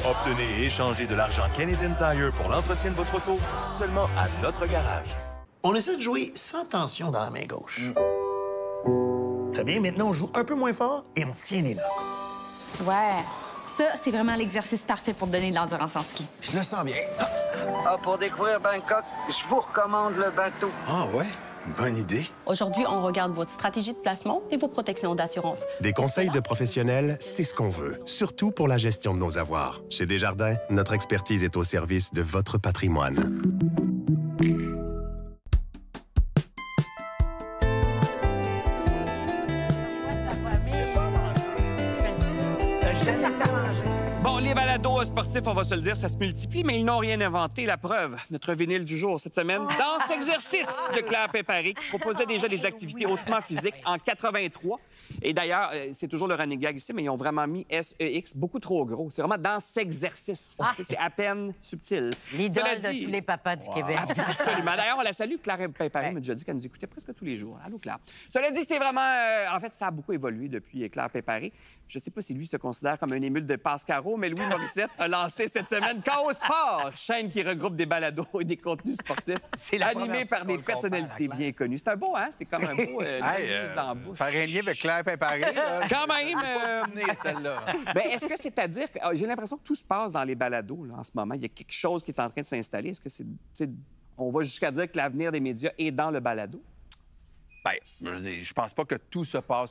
Obtenez et échangez de l'argent Canadian Tire pour l'entretien de votre auto seulement à notre garage. On essaie de jouer sans tension dans la main gauche. Très bien, maintenant on joue un peu moins fort et on tient les notes. Ouais. Ça, c'est vraiment l'exercice parfait pour donner de l'endurance en ski. Je le sens bien. Ah, pour découvrir Bangkok, je vous recommande le bateau. Ah ouais? Bonne idée. Aujourd'hui, on regarde votre stratégie de placement et vos protections d'assurance. Des conseils de professionnels, c'est ce qu'on veut, surtout pour la gestion de nos avoirs. Chez Desjardins, notre expertise est au service de votre patrimoine. Bon, les balados sportifs, on va se le dire, ça se multiplie, mais ils n'ont rien inventé. La preuve, notre vinyle du jour cette semaine, Danse Exercice de Claire Pépari, qui proposait déjà des activités hautement physiques en 83. Et d'ailleurs, c'est toujours le running gag ici, mais ils ont vraiment mis SEX beaucoup trop gros. C'est vraiment Danse Exercice. C'est à peine subtil. L'idole de tous les papas du Québec. Absolument. D'ailleurs, on la salue, Claire Pépari m'a déjà dit qu'elle nous écoutait presque tous les jours. Allô, Claire. Cela dit, c'est vraiment... en fait, ça a beaucoup évolué depuis Claire Pépari. Je ne sais pas si lui se considère comme un émule de passe-carreau, mais Louis Morissette a lancé cette semaine Chaos Sport, chaîne qui regroupe des balados et des contenus sportifs animés par des personnalités bien connues. C'est un beau, hein? C'est comme un beau mise en bouche. Faire un lien avec Claire Pépari. Quand même! Ben, est-ce que c'est-à-dire que j'ai l'impression que tout se passe dans les balados là, en ce moment? Il y a quelque chose qui est en train de s'installer. Est-ce que c'est... On va jusqu'à dire que l'avenir des médias est dans le balado? Bien, je pense pas que tout se passe...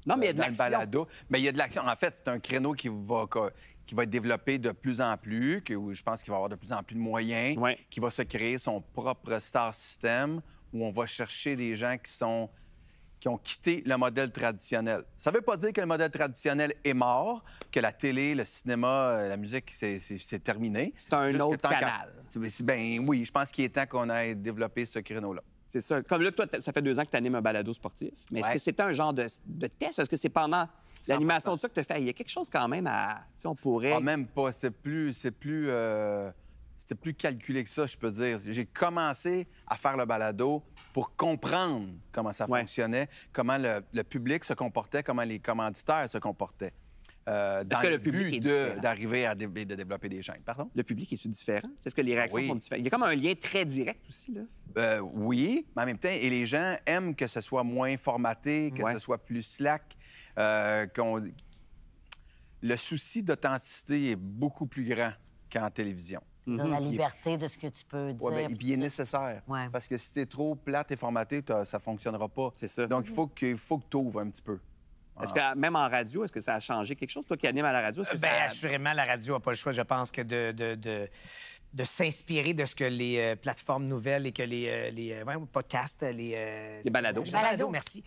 Non, mais il y a de l'action. Balado. Mais il y a de l'action. En fait, c'est un créneau qui va être développé de plus en plus, où je pense qu'il va y avoir de plus en plus de moyens, qui va se créer son propre star system, où on va chercher des gens qui ont quitté le modèle traditionnel. Ça ne veut pas dire que le modèle traditionnel est mort, que la télé, le cinéma, la musique, c'est terminé. C'est un autre canal. Ben oui, je pense qu'il est temps qu'on ait développé ce créneau-là. C'est ça. Comme là, toi, ça fait 2 ans que tu animes un balado sportif. Mais est-ce que c'est un genre de test? Est-ce que c'est pendant l'animation de ça que tu as fait? Il y a quelque chose quand même à... Tu sais, on pourrait... Ah, même pas. C'était plus calculé que ça, je peux dire. J'ai commencé à faire le balado pour comprendre comment ça fonctionnait, comment le public se comportait, comment les commanditaires se comportaient. Dans que le public est d'arriver à développer des chaînes. Pardon? Le public est-tu différent? Est-ce que les réactions sont différentes? Il y a comme un lien très direct aussi, là. Oui, mais en même temps, et les gens aiment que ce soit moins formaté, que ce soit plus slack. Le souci d'authenticité est beaucoup plus grand qu'en télévision. La liberté de ce que tu peux dire. Et puis il est nécessaire. Parce que si t'es trop plate et formaté, ça fonctionnera pas. C'est ça. Donc, il faut que tu ouvres un petit peu. Est-ce que même en radio, est-ce que ça a changé quelque chose? Toi qui animes à la radio, est-ce que ça... Assurément, la radio n'a pas le choix, je pense, que de de s'inspirer de ce que les plateformes nouvelles et que les podcasts, les balados. Les balados, merci,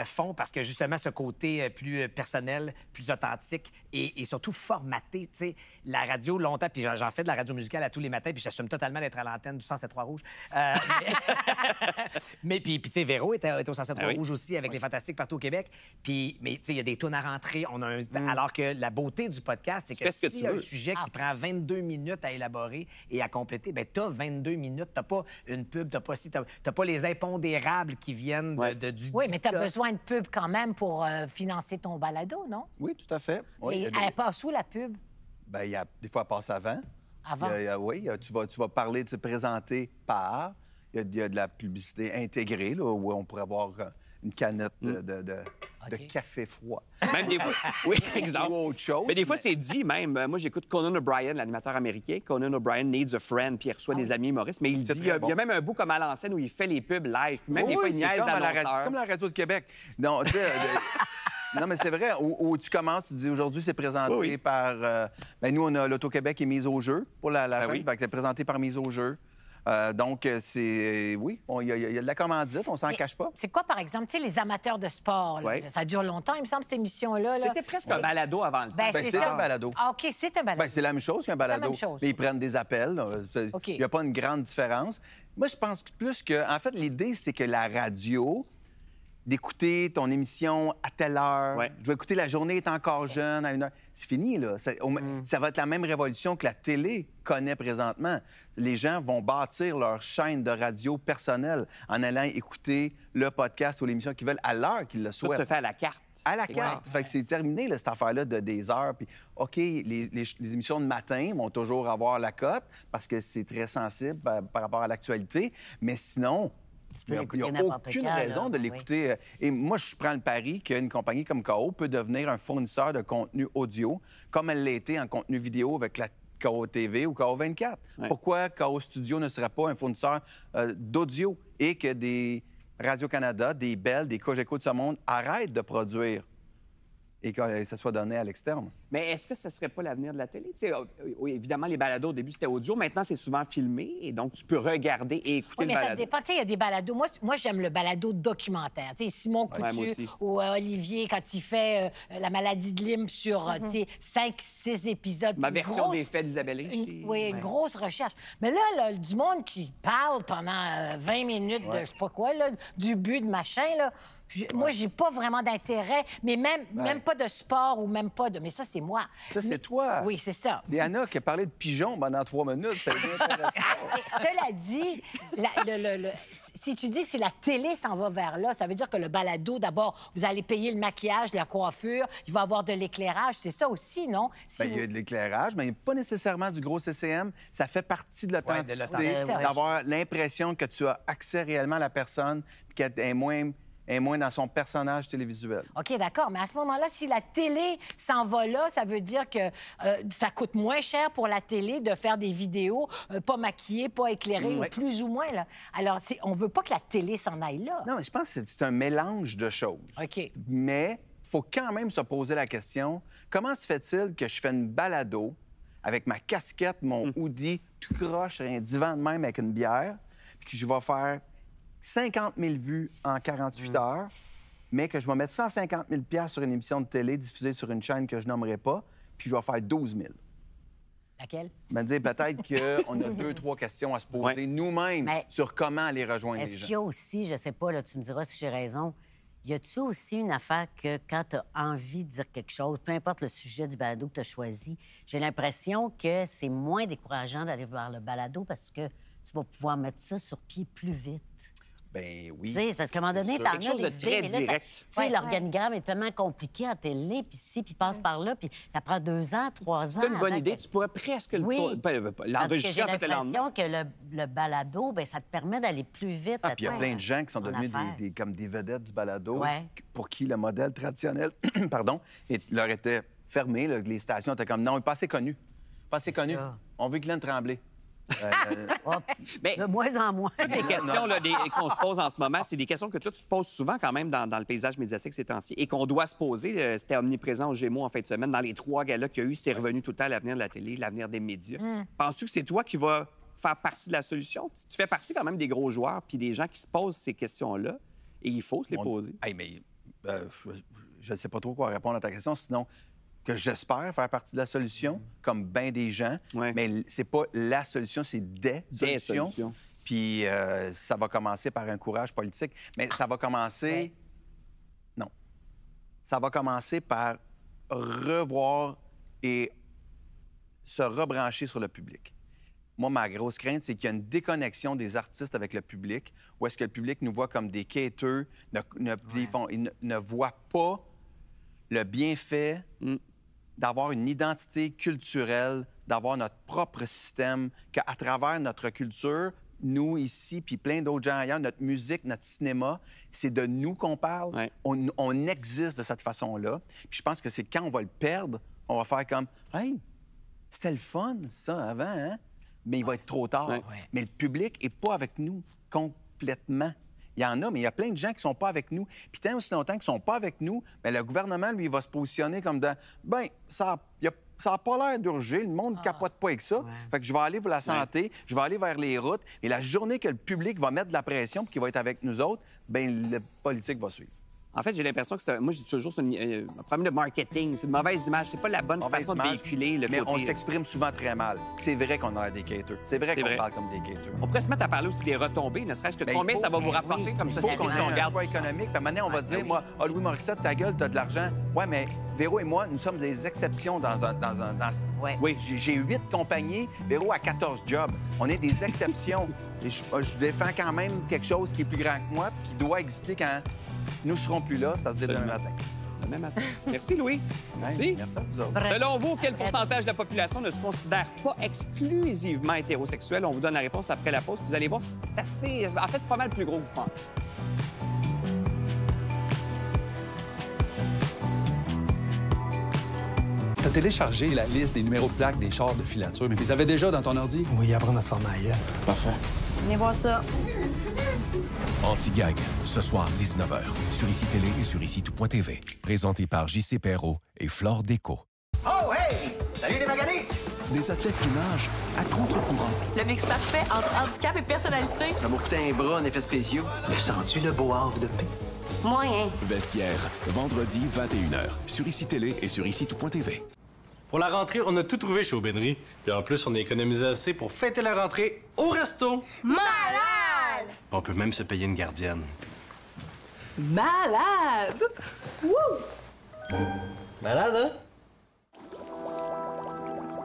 font, parce que justement, ce côté plus personnel, plus authentique et surtout formaté. Tu sais, la radio, longtemps, puis j'en fais de la radio musicale à tous les matins, puis j'assume totalement d'être à l'antenne du 107.3 Rouge. Mais puis tu sais, Véro est au 107.3 Rouge aussi, avec les Fantastiques partout au Québec. Mais tu sais, il y a des tunes à rentrer. Alors que la beauté du podcast, c'est que s'il y a un sujet qui prend 22 minutes à élaborer et à compléter, bien, t'as 22 minutes. T'as pas une pub, t'as pas les impondérables qui viennent du... Oui, mais t'as besoin de pub quand même pour financer ton balado, non? Oui, tout à fait. Oui, et elle passe où, la pub? Bien, il y a des fois, elle passe avant. Avant? Oui, tu vas parler, te présenter par... Il y a de la publicité intégrée, là, où on pourrait avoir une canette de café froid. Même des fois... Oui, exemple. Ou autre chose. Mais des fois, c'est dit même. Moi, j'écoute Conan O'Brien, l'animateur américain. Conan O'Brien needs a friend, puis il reçoit des amis humoristes. Mais il dit, il y a même un bout comme à l'ancienne où il fait les pubs live. Puis même des fois, il niaise l'annonceur. Comme la radio de Québec. Non, tu sais... Non, mais c'est vrai. Où tu commences, tu dis aujourd'hui, c'est présenté par... nous, on a l'Auto-Québec est mise au jeu pour la chaîne. C'est présenté par Mise au jeu. Donc, c'est... Oui, il y a de la commandite, on s'en cache pas. C'est quoi, par exemple, tu sais, les amateurs de sport? Là, ça dure longtemps, il me semble, cette émission-là. C'était presque un balado avant le temps. C'est un balado. Ah, OK, c'est un balado. C'est la même chose qu'un balado. Mais ils prennent des appels. Il n'y a pas une grande différence. Moi, je pense plus que... En fait, l'idée, c'est que la radio... d'écouter ton émission à telle heure. Je vais écouter La journée est encore jeune à 1h. C'est fini, là. Ça va être la même révolution que la télé connaît présentement. Les gens vont bâtir leur chaîne de radio personnelle en allant écouter le podcast ou l'émission qu'ils veulent à l'heure qu'ils le souhaitent. Tout se fait à la carte. À la carte. Fait que c'est terminé, là, cette affaire-là de des heures. Puis, OK, les émissions de matin vont toujours avoir la cote parce que c'est très sensible par rapport à l'actualité. Mais sinon... Il n'y a aucune raison de l'écouter. Et moi, je prends le pari qu'une compagnie comme KO peut devenir un fournisseur de contenu audio, comme elle l'a été en contenu vidéo avec la KO TV ou KO 24. Pourquoi KO Studio ne serait pas un fournisseur d'audio et que des Radio-Canada, des Bell, des Cogeco de ce monde arrêtent de produire et que ça soit donné à l'externe? Mais est-ce que ce ne serait pas l'avenir de la télé? Évidemment, les balados, au début, c'était audio. Maintenant, c'est souvent filmé. Et donc, tu peux regarder et écouter le balado. Mais ça dépend. Il y a des balados. Moi j'aime le balado documentaire. Simon Coutu ou Olivier, quand il fait la maladie de Lyme sur 5-6 épisodes. Ma version des faits d'Isabelle Richer. Oui, une grosse recherche. Mais là, du monde qui parle pendant 20 minutes de je sais pas quoi, là, du but de machin, là... Moi, j'ai pas vraiment d'intérêt, mais même pas de sport ou même pas de... Mais ça, c'est moi. Ça, c'est toi. Oui, c'est ça. Diana qui a parlé de pigeons pendant 3 minutes, ça a été intéressant. Cela dit, si tu dis que si la télé s'en va vers là, ça veut dire que le balado, d'abord, vous allez payer le maquillage, la coiffure, il va y avoir de l'éclairage. C'est ça aussi, non? Il y a de l'éclairage, mais pas nécessairement du gros CCM. Ça fait partie de l'authenticité, d'avoir l'impression que tu as accès réellement à la personne, qu'elle est moins dans son personnage télévisuel. OK, d'accord. Mais à ce moment-là, si la télé s'en va là, ça veut dire que ça coûte moins cher pour la télé de faire des vidéos pas maquillées, pas éclairées, plus ou moins. Là. Alors, on veut pas que la télé s'en aille là. Non, mais je pense que c'est un mélange de choses. OK. Mais il faut quand même se poser la question, comment se fait-il que je fais une balado avec ma casquette, mon hoodie, tout croche, un divan de même avec une bière, puis que je vais faire 50 000 vues en 48 heures, mais que je vais mettre 150 000 sur une émission de télé diffusée sur une chaîne que je nommerai pas, puis je vais faire 12 000. Laquelle? Dire peut-être qu'on a 2-3 questions à se poser nous-mêmes sur comment aller rejoindre les gens. Est-ce qu'il y a aussi, je sais pas, là, tu me diras si j'ai raison, y a-tu aussi une affaire que quand tu as envie de dire quelque chose, peu importe le sujet du balado que tu as choisi, j'ai l'impression que c'est moins décourageant d'aller vers le balado parce que tu vas pouvoir mettre ça sur pied plus vite. Ben oui. C'est parce qu'à un moment donné, t'en as des idées, très direct. L'organigramme est tellement compliqué en télé, puis puis passe par là, puis ça prend 2 ans, 3 ans. C'est une bonne idée. Tu pourrais presque l'enregistrer en fait le lendemain. J'ai l'impression que le balado, ça te permet d'aller plus vite. Puis il y a plein de gens qui sont devenus comme des vedettes du balado, pour qui le modèle traditionnel leur était fermé. Les stations étaient comme, non, pas assez connu. Pas assez connu. On veut Glenn Tremblay. De moins en moins. Toutes les questions qu'on se pose en ce moment, c'est des questions que toi, tu te poses souvent quand même dans le paysage médiatique ces temps-ci et qu'on doit se poser. C'était omniprésent au Gémeaux en fin de semaine. Dans les 3 galas qu'il y a eu, c'est revenu tout le temps l'avenir de la télé, l'avenir des médias. Penses-tu que c'est toi qui vas faire partie de la solution? Tu fais partie quand même des gros joueurs puis des gens qui se posent ces questions-là et il faut se les poser. Mais je ne sais pas trop quoi répondre à ta question, sinon que j'espère faire partie de la solution, comme bien des gens, mais c'est pas la solution, c'est des solutions. Puis ça va commencer par un courage politique, mais ça va commencer... Non. Ça va commencer par revoir et se rebrancher sur le public. Moi, ma grosse crainte, c'est qu'il y a une déconnexion des artistes avec le public, où est-ce que le public nous voit comme des quêteux, ils ne voient pas le bienfait d'avoir une identité culturelle, d'avoir notre propre système, qu'à travers notre culture, nous, ici, puis plein d'autres gens ailleurs, notre musique, notre cinéma, c'est de nous qu'on parle. On existe de cette façon-là. Puis je pense que c'est quand on va le perdre, on va faire comme « Hey, c'était le fun, ça, avant, hein? » Mais il va être trop tard. Mais le public n'est pas avec nous complètement. Il y en a, mais il y a plein de gens qui ne sont pas avec nous. Puis tant aussi longtemps qu'ils ne sont pas avec nous, bien, le gouvernement, lui, va se positionner comme dans « Bien, ça n'a pas l'air d'urger, le monde ne capote pas avec ça. Fait que je vais aller pour la santé, je vais aller vers les routes. Et la journée que le public va mettre de la pression et qu'il va être avec nous autres, bien, le politique va suivre. » En fait, j'ai l'impression que moi, je dis toujours, c'est un problème de marketing. C'est une mauvaise image. C'est pas la bonne façon de véhiculer le côté. Mais on s'exprime souvent très mal. C'est vrai qu'on a des quêteux. C'est vrai qu'on parle comme des quêteux. On pourrait se mettre à parler aussi des retombées, ne serait-ce que combien ça va vous rapporter comme société si on garde un économique. Puis maintenant, on va dire, moi, Louis Morissette, ta gueule, t'as de l'argent. Ouais, mais Véro et moi, nous sommes des exceptions dans Oui. J'ai 8 compagnies, Véro a 14 jobs. On est des exceptions. Et je défends quand même quelque chose qui est plus grand que moi, puis qui doit exister quand nous serons plus là, c'est-à-dire demain matin. Demain matin. Merci, Louis. Merci. Merci à vous autres. Selon vous, quel pourcentage de la population ne se considère pas exclusivement hétérosexuel? On vous donne la réponse après la pause. Vous allez voir, c'est assez... En fait, c'est pas mal plus gros que vous pensez. T'as téléchargé la liste des numéros de plaques des chars de filature, mais tu les avais déjà dans ton ordi? Oui, apprendre à se former ailleurs. Parfait. Venez voir ça. Anti-Gag, ce soir 19h, sur ICI Télé et sur ICI-Tout.tv. Présenté par J.C. Perrault et Flore Déco. Oh, hey! Salut les maganés! Des athlètes qui nagent à contre-courant. Le mix parfait entre handicap et personnalité. Ça m'a coûté un bras en effets spéciaux. Mais sens-tu le beau havre de paix? Moyen. Vestiaire, vendredi 21h, sur ICI Télé et sur ICI-Tout.tv. Pour la rentrée, on a tout trouvé chez Aubainerie. Puis en plus, on a économisé assez pour fêter la rentrée au resto. Malade! On peut même se payer une gardienne. Malade! Wouh! Malade, hein?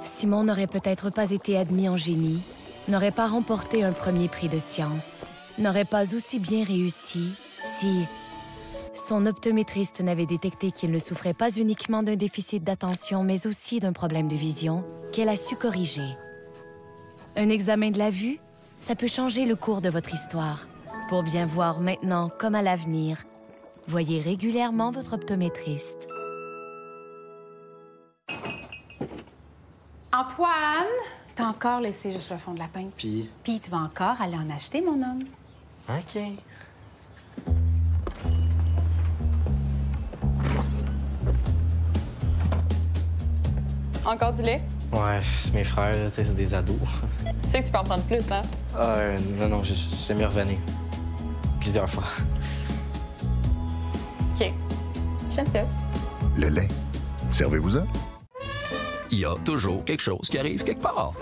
Simon n'aurait peut-être pas été admis en génie, n'aurait pas remporté un premier prix de sciences, n'aurait pas aussi bien réussi si son optométriste n'avait détecté qu'il ne souffrait pas uniquement d'un déficit d'attention, mais aussi d'un problème de vision qu'elle a su corriger. Un examen de la vue, ça peut changer le cours de votre histoire. Pour bien voir maintenant comme à l'avenir, voyez régulièrement votre optométriste. Antoine, t'as encore laissé juste le fond de la pinte. Puis tu vas encore aller en acheter, mon homme. OK. Encore du lait? Ouais, c'est mes frères, là, c'est des ados. Tu sais que tu peux en prendre plus, hein? Non, j'aime mieux revenir. Plusieurs fois. OK. J'aime ça. Le lait. Servez-vous-en. Il y a toujours quelque chose qui arrive quelque part.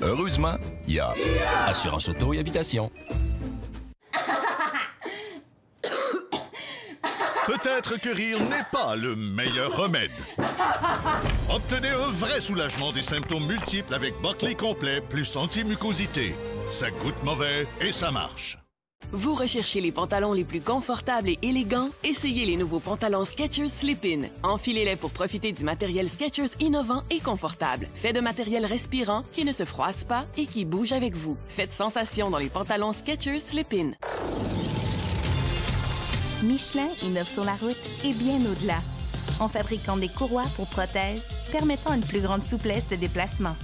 Heureusement, il y a Assurance Auto et Habitation. Peut-être que rire n'est pas le meilleur remède. Obtenez un vrai soulagement des symptômes multiples avec Buckley Complet plus anti-mucosité. Ça goûte mauvais et ça marche. Vous recherchez les pantalons les plus confortables et élégants? Essayez les nouveaux pantalons Skechers Slip-In. Enfilez-les pour profiter du matériel Skechers innovant et confortable. Fait de matériel respirant qui ne se froisse pas et qui bouge avec vous. Faites sensation dans les pantalons Skechers Slip-In. Michelin innove sur la route et bien au-delà, en fabriquant des courroies pour prothèses permettant une plus grande souplesse de déplacement.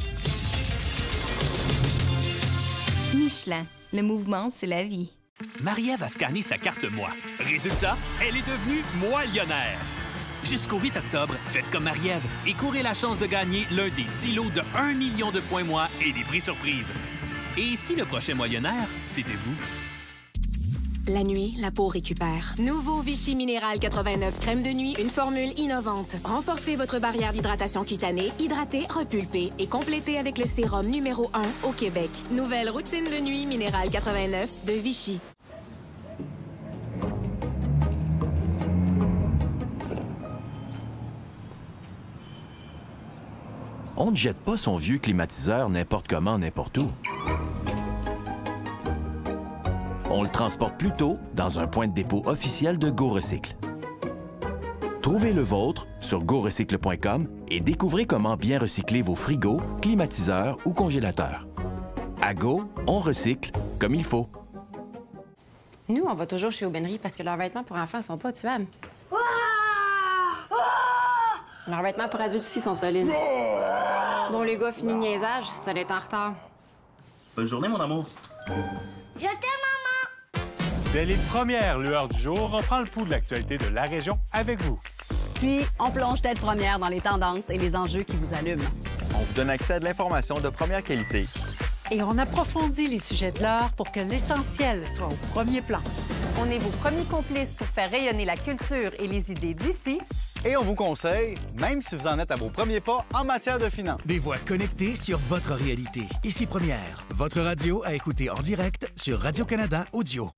Michelin, le mouvement, c'est la vie. Marie-Ève a scanné sa carte Moi. Résultat, elle est devenue Moi-Lionnaire. Jusqu'au 8 octobre, faites comme Marie-Ève et courez la chance de gagner l'un des 10 lots de 1 million de points Moi et des prix surprises. Et si le prochain Moi-Lionnaire, c'était vous? La nuit, la peau récupère. Nouveau Vichy Minéral 89 crème de nuit, une formule innovante. Renforcez votre barrière d'hydratation cutanée, hydratez, repulpez et complétez avec le sérum numéro 1 au Québec. Nouvelle routine de nuit Minéral 89 de Vichy. On ne jette pas son vieux climatiseur n'importe comment, n'importe où. On le transporte plutôt dans un point de dépôt officiel de GoRecycle. Trouvez le vôtre sur gorecycle.com et découvrez comment bien recycler vos frigos, climatiseurs ou congélateurs. À Go, on recycle comme il faut. Nous, on va toujours chez Aubainerie parce que leurs vêtements pour enfants sont pas tuables. Leurs vêtements pour adultes aussi sont solides. Bon, les gars, fini le niaisage. Vous allez être en retard. Bonne journée, mon amour. Je t'aime, maman! Dès les premières lueurs du jour, on prend le pouls de l'actualité de la région avec vous. Puis, on plonge tête première dans les tendances et les enjeux qui vous allument. On vous donne accès à de l'information de première qualité. Et on approfondit les sujets de l'heure pour que l'essentiel soit au premier plan. On est vos premiers complices pour faire rayonner la culture et les idées d'ici. Et on vous conseille, même si vous en êtes à vos premiers pas en matière de finances. Des voix connectées sur votre réalité. Ici Première, votre radio à écouter en direct sur Radio-Canada Audio.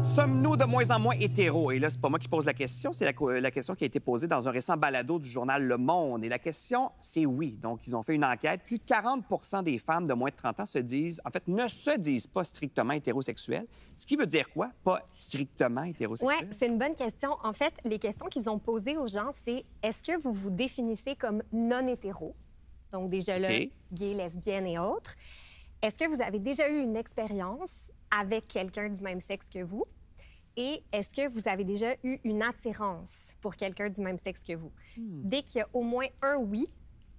Sommes-nous de moins en moins hétéros? Et là, c'est pas moi qui pose la question, c'est la question qui a été posée dans un récent balado du journal Le Monde. Et la question, c'est oui. Donc, ils ont fait une enquête. Plus de 40 des femmes de moins de 30 ans ne se disent pas strictement hétérosexuelles. Ce qui veut dire quoi? Pas strictement hétérosexuelles? Oui, c'est une bonne question. En fait, les questions qu'ils ont posées aux gens, c'est est-ce que vous vous définissez comme non-hétéro? Donc, déjà là, gays, lesbiennes et autres. Est-ce que vous avez déjà eu une expérience avec quelqu'un du même sexe que vous? Et est-ce que vous avez déjà eu une attirance pour quelqu'un du même sexe que vous? Dès qu'il y a au moins un oui,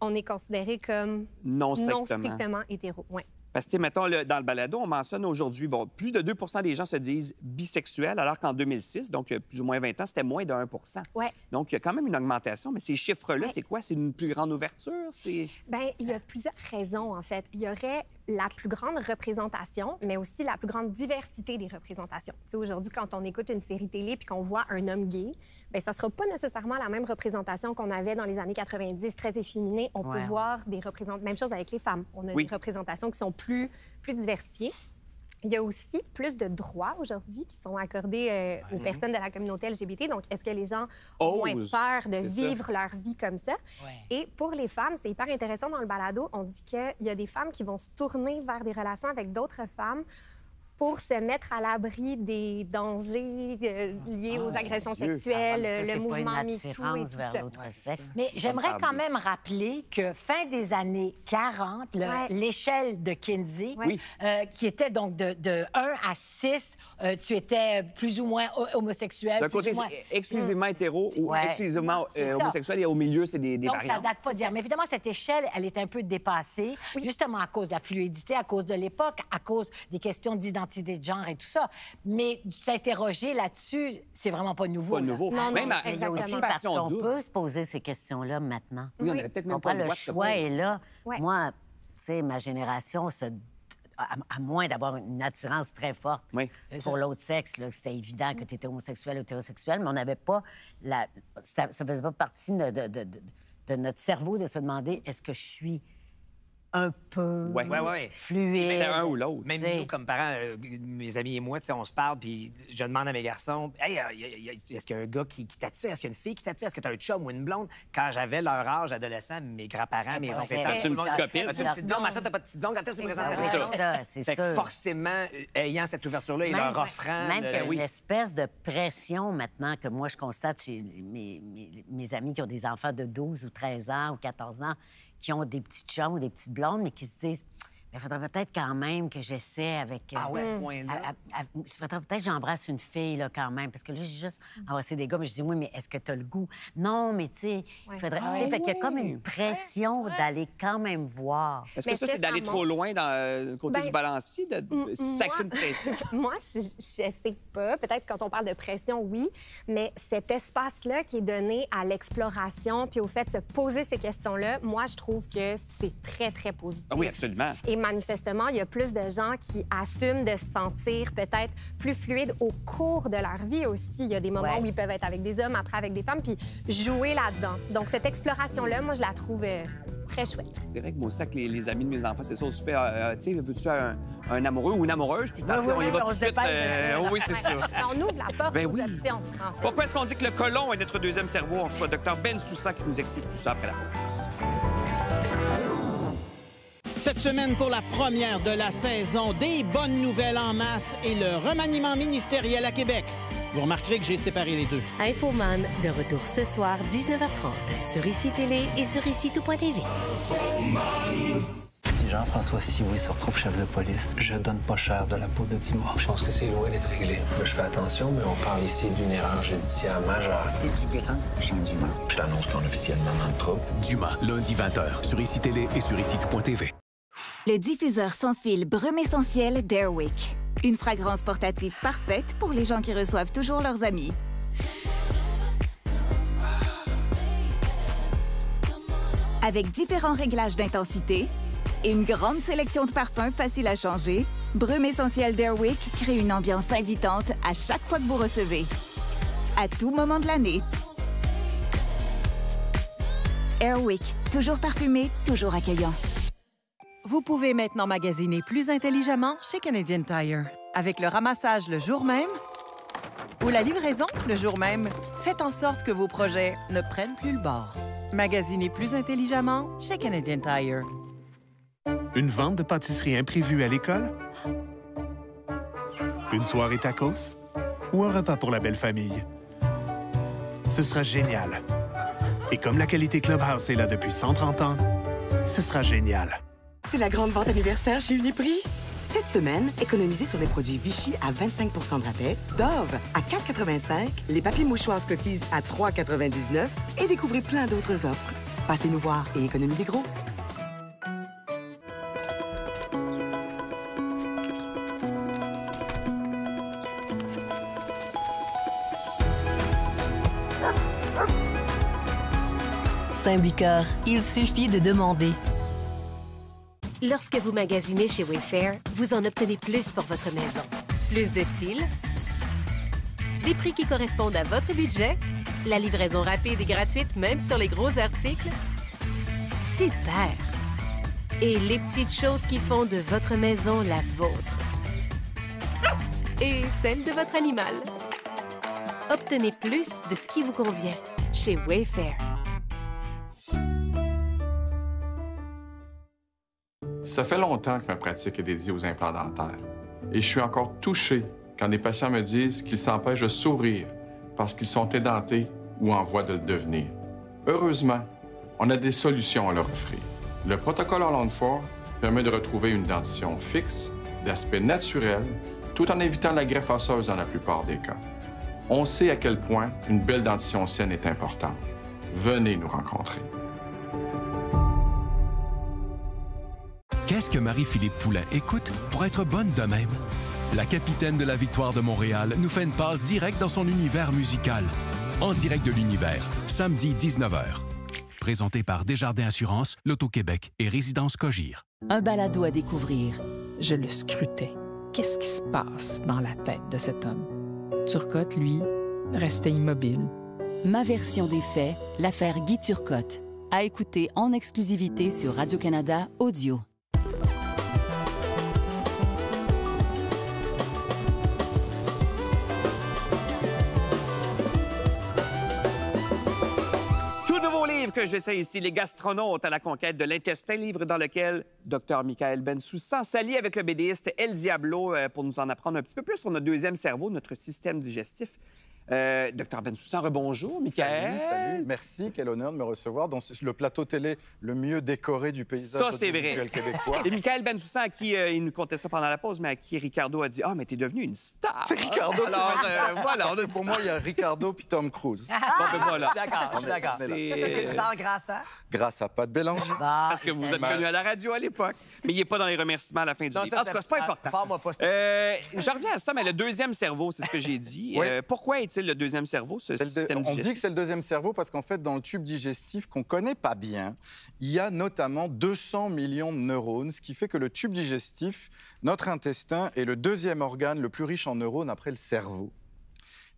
on est considéré comme non strictement hétéro. Ouais. Parce que, mettons, dans le balado, on mentionne aujourd'hui, bon, plus de 2 des gens se disent bisexuels, alors qu'en 2006, donc plus ou moins 20 ans, c'était moins de 1 Ouais. Donc, il y a quand même une augmentation. Mais ces chiffres-là, c'est quoi? C'est une plus grande ouverture? Bien, il y a plusieurs raisons, en fait. Il y aurait la plus grande représentation, mais aussi la plus grande diversité des représentations. Tu sais, aujourd'hui, quand on écoute une série télé puis qu'on voit un homme gay, bien, ça ne sera pas nécessairement la même représentation qu'on avait dans les années 90, très efféminée. On peut voir des représentations... Même chose avec les femmes. On a des représentations qui sont plus diversifiées. Il y a aussi plus de droits aujourd'hui qui sont accordés aux personnes de la communauté LGBT. Donc, est-ce que les gens ont moins peur de vivre leur vie comme ça? Et pour les femmes, c'est hyper intéressant dans le balado. On dit qu'il y a des femmes qui vont se tourner vers des relations avec d'autres femmes pour se mettre à l'abri des dangers liés aux agressions sexuelles, le mouvement MeToo et tout ça. Mais j'aimerais quand même rappeler que fin des années 40, l'échelle de Kinsey, qui était donc de 1 à 6, tu étais plus ou moins homosexuel. D'un côté, c'est exclusivement hétéro ou exclusivement homosexuel, et au milieu, c'est des variantes. Donc, ça date pas d'hier. Mais évidemment, cette échelle, elle est un peu dépassée, justement à cause de la fluidité, à cause de l'époque, à cause des questions d'identité de genre et tout ça. Mais s'interroger là-dessus, c'est vraiment pas nouveau. Pas nouveau. Non, même aussi parce qu'on peut se poser ces questions-là maintenant. Oui, on avait peut-être même pas le choix est là. Moi, tu sais, ma génération, à moins d'avoir une attirance très forte pour l'autre sexe, c'était évident que tu étais homosexuel ou hétérosexuel, mais on n'avait pas ça faisait pas partie de notre cerveau de se demander est-ce que je suis un peu fluide. C'était un ou l'autre. Même nous, comme parents, mes amis et moi, on se parle, puis je demande à mes garçons, « Hey, est-ce qu'il y a un gars qui t'attire? Est-ce qu'il y a une fille qui t'attire? Est-ce que tu as un chum ou une blonde? » Quand j'avais leur âge adolescent, mes grands-parents, mes oncles et tantes... As-tu une petite copine? As-tu une petite blonde? Ma soeur, t'as pas de petite blonde? Quand tu présentes ta c'est ça. Forcément, ayant cette ouverture-là et leur offrant... Même qu'il y a une espèce de pression maintenant que moi, je constate chez mes amis qui ont des enfants de 12 ou 13 ans ou 14 ans, qui ont des petites chums ou des petites blondes, mais qui se disent... Il faudrait peut-être quand même que j'essaie avec... Ah ouais, à ce point-là? Il faudrait peut-être que j'embrasse une fille, là, quand même. Parce que là, j'ai juste embrassé des gars, mais je dis, oui, mais est-ce que tu as le goût? Non, mais tu sais, il faudrait... Fait qu'il y a comme une pression d'aller quand même voir. Est-ce que ça, c'est d'aller trop loin dans le côté du balancier, de sacrer une pression? Moi, je sais pas. Peut-être quand on parle de pression, oui. Mais cet espace-là qui est donné à l'exploration puis au fait de se poser ces questions-là, moi, je trouve que c'est très, très positif. Ah oui, absolument. Et manifestement, il y a plus de gens qui assument de se sentir peut-être plus fluides au cours de leur vie aussi. Il y a des moments où ils peuvent être avec des hommes, après avec des femmes, puis jouer là-dedans. Donc, cette exploration-là, moi, je la trouve très chouette. C'est vrai que moi aussi, avec les amis de mes enfants, c'est ça, super. Tu sais, veux-tu un amoureux ou une amoureuse? Puis on y va tout de suite. Oui, c'est ça. On ouvre la porte aux options, en fait. Pourquoi est-ce qu'on dit que le côlon est notre deuxième cerveau? On reçoit Dr Ben Soussan qui nous explique tout ça après la pause. Cette semaine, pour la première de la saison, des bonnes nouvelles en masse et le remaniement ministériel à Québec. Vous remarquerez que j'ai séparé les deux. Infoman, de retour ce soir, 19h30, sur ICI Télé et sur ICI-tout.tv. Si Jean-François Sioui se retrouve chef de police, je donne pas cher de la peau de Dumas. Je pense que c'est loin d'être réglé. Là, je fais attention, mais on parle ici d'une erreur judiciaire majeure. C'est du grand, Jean Dumas. Je t'annonce qu'on est officiellement dans le trou. Dumas, lundi 20h, sur ICI Télé et sur ICI-tout.tv. Le diffuseur sans fil Brume Essentiel d'Airwick. Une fragrance portative parfaite pour les gens qui reçoivent toujours leurs amis. Avec différents réglages d'intensité et une grande sélection de parfums faciles à changer, Brume Essentiel d'Airwick crée une ambiance invitante à chaque fois que vous recevez. À tout moment de l'année. Airwick, toujours parfumé, toujours accueillant. Vous pouvez maintenant magasiner plus intelligemment chez Canadian Tire. Avec le ramassage le jour même ou la livraison le jour même, faites en sorte que vos projets ne prennent plus le bord. Magasinez plus intelligemment chez Canadian Tire. Une vente de pâtisserie imprévue à l'école? Une soirée tacos? Ou un repas pour la belle famille? Ce sera génial. Et comme la qualité Clubhouse est là depuis 130 ans, ce sera génial. C'est la grande vente anniversaire chez Uniprix. Cette semaine, économisez sur les produits Vichy à 25 de rabais, Dove à 4,85, les papiers mouchoirs Scotties à 3,99 et découvrez plein d'autres offres. Passez nous voir et économisez gros. Saint-Bucor, il suffit de demander. Lorsque vous magasinez chez Wayfair, vous en obtenez plus pour votre maison. Plus de style, des prix qui correspondent à votre budget, la livraison rapide et gratuite même sur les gros articles. Super! Et les petites choses qui font de votre maison la vôtre. Et celle de votre animal. Obtenez plus de ce qui vous convient chez Wayfair. Ça fait longtemps que ma pratique est dédiée aux implants dentaires. Et je suis encore touché quand des patients me disent qu'ils s'empêchent de sourire parce qu'ils sont édentés ou en voie de le devenir. Heureusement, on a des solutions à leur offrir. Le protocole Holland-Ford permet de retrouver une dentition fixe, d'aspect naturel, tout en évitant la greffe osseuse dans la plupart des cas. On sait à quel point une belle dentition saine est importante. Venez nous rencontrer. Qu'est-ce que Marie-Philippe Poulin écoute pour être bonne de même? La capitaine de la Victoire de Montréal nous fait une passe directe dans son univers musical. En direct de l'univers, samedi 19h. Présenté par Desjardins Assurance, L'Auto-Québec et Résidence Cogir. Un balado à découvrir. Je le scrutais. Qu'est-ce qui se passe dans la tête de cet homme? Turcotte, lui, restait immobile. Ma version des faits, l'affaire Guy Turcotte. À écouter en exclusivité sur Radio-Canada Audio. Que j'essaie ici, Les gastronautes à la conquête de l'intestin, livre dans lequel Dr Michael Bensoussan s'allie avec le BDiste El Diablo pour nous en apprendre un petit peu plus sur notre deuxième cerveau, notre système digestif. Docteur Bensoussan, rebonjour. Michael. Salut. Merci, quel honneur de me recevoir dans le plateau télé le mieux décoré du paysage audiovisuel québécois. Et Michael Bensoussan, à qui il nous contait ça pendant la pause, mais à qui Ricardo a dit « Ah, mais t'es devenu une star! » C'est Ricardo qui m'a dit ça. Voilà. Pour moi, il y a Ricardo puis Tom Cruise. Bon, ben voilà. Je suis d'accord. Grâce à? Grâce à Pat Bélanger. Parce que vous êtes connu à la radio à l'époque. Mais il n'est pas dans les remerciements à la fin du livre. En tout cas, c'est pas important. Parle-moi pas. Je reviens à ça, mais le deuxième cerveau, c'est ce que j'ai dit. Oui. Pourquoi est-il le deuxième cerveau, ce système digestif? On dit que c'est le deuxième cerveau parce qu'en fait, dans le tube digestif qu'on ne connaît pas bien, il y a notamment 200 millions de neurones, ce qui fait que le tube digestif, notre intestin, est le deuxième organe le plus riche en neurones après le cerveau.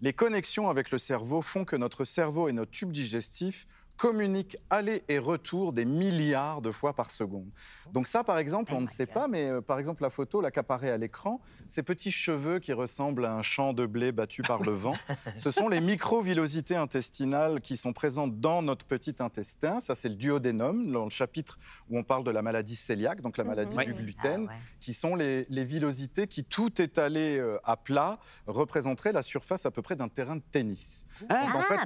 Les connexions avec le cerveau font que notre cerveau et notre tube digestif communiquent aller et retour des milliards de fois par seconde. Donc ça, par exemple, on ne sait pas, mais par exemple, la photo là, qui apparaît à l'écran, ces petits cheveux qui ressemblent à un champ de blé battu par le vent, ce sont les microvillosités intestinales qui sont présentes dans notre petit intestin. Ça, c'est le duodénum, dans le chapitre où on parle de la maladie cœliaque, donc la maladie du gluten, qui sont les villosités qui, tout étalées à plat, représenteraient la surface à peu près d'un terrain de tennis. Donc, en fait,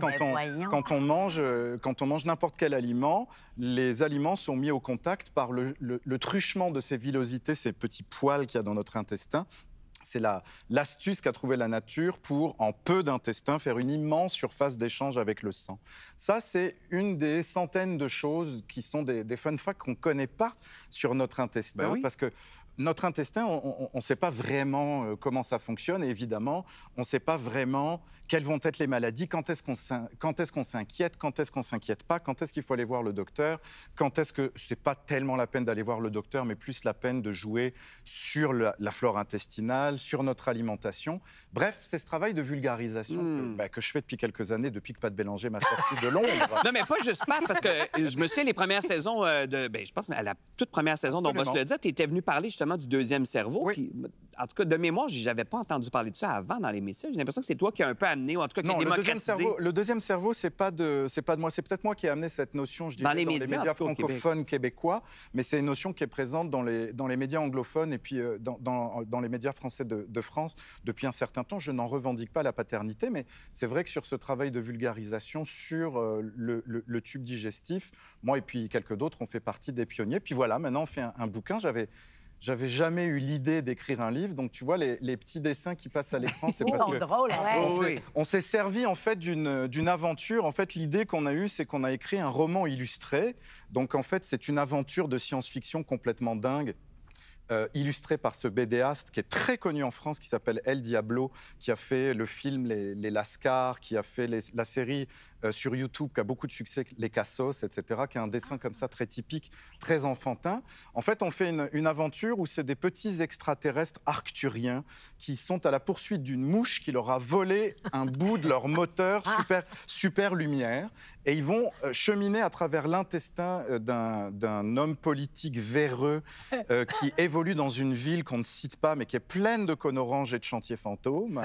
quand on mange n'importe quel aliment, les aliments sont mis au contact par le truchement de ces villosités, ces petits poils qu'il y a dans notre intestin. C'est l'astuce qu'a trouvée la nature pour, en peu d'intestin, faire une immense surface d'échange avec le sang. Ça, c'est une des centaines de choses qui sont des fun facts qu'on ne connaît pas sur notre intestin, parce que notre intestin, on ne sait pas vraiment comment ça fonctionne, et évidemment, on ne sait pas vraiment quelles vont être les maladies, quand est-ce qu'on s'inquiète, quand est-ce qu'on ne s'inquiète pas, quand est-ce qu'il faut aller voir le docteur, quand est-ce que ce n'est pas tellement la peine d'aller voir le docteur, mais plus la peine de jouer sur la flore intestinale, sur notre alimentation. Bref, c'est ce travail de vulgarisation que je fais depuis quelques années, depuis que Pat Bélanger m'a sorti de Londres. Non, mais pas juste Pat, parce que je me souviens les premières saisons je pense à la toute première saison dont on va se le dire, tu étais venu parler justement du deuxième cerveau. Oui. Puis, en tout cas, de mémoire, je n'avais pas entendu parler de ça avant dans les métiers. J'ai l'impression que c'est toi qui as un peu amené, ou en tout cas qui a démocratisé. Le deuxième cerveau, c'est pas de moi. C'est peut-être moi qui ai amené cette notion, je dirais, dans les médias francophones québécois, mais c'est une notion qui est présente dans les médias anglophones et puis dans les médias français de France depuis un certain temps. Je n'en revendique pas la paternité, mais c'est vrai que sur ce travail de vulgarisation sur le tube digestif, moi et puis quelques d'autres, on fait partie des pionniers. Puis voilà, maintenant on fait un bouquin. J'avais jamais eu l'idée d'écrire un livre, donc tu vois les petits dessins qui passent à l'écran, c'est parce que drôle, on s'est servi en fait d'une aventure. En fait, l'idée qu'on a eue, c'est qu'on a écrit un roman illustré. Donc en fait, c'est une aventure de science-fiction complètement dingue. Illustré par ce BDaste qui est très connu en France, qui s'appelle El Diablo, qui a fait le film Les Lascars, qui a fait la série sur YouTube, qui a beaucoup de succès, Les Cassos, etc., qui a un dessin comme ça très typique, très enfantin. En fait, on fait une aventure où c'est des petits extraterrestres arcturiens qui sont à la poursuite d'une mouche qui leur a volé un bout de leur moteur super lumière, et ils vont cheminer à travers l'intestin d'un homme politique véreux qui évolue dans une ville qu'on ne cite pas, mais qui est pleine de cônes oranges et de chantiers fantômes.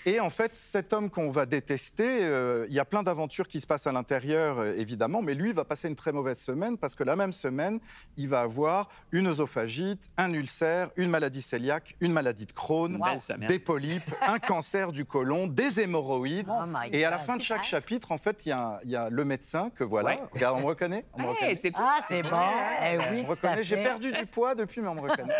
Et en fait, cet homme qu'on va détester, il y a plein d'aventures qui se passent à l'intérieur, évidemment, mais lui va passer une très mauvaise semaine parce que la même semaine, il va avoir une œsophagite, un ulcère, une maladie cœliaque, une maladie de Crohn, des polypes, un cancer du côlon, des hémorroïdes. Et à la fin de chaque chapitre, en fait, il y a le médecin que voilà. Regarde, on me reconnaît. C'est bon. On me reconnaît. J'ai perdu du poids depuis, mais on me reconnaît.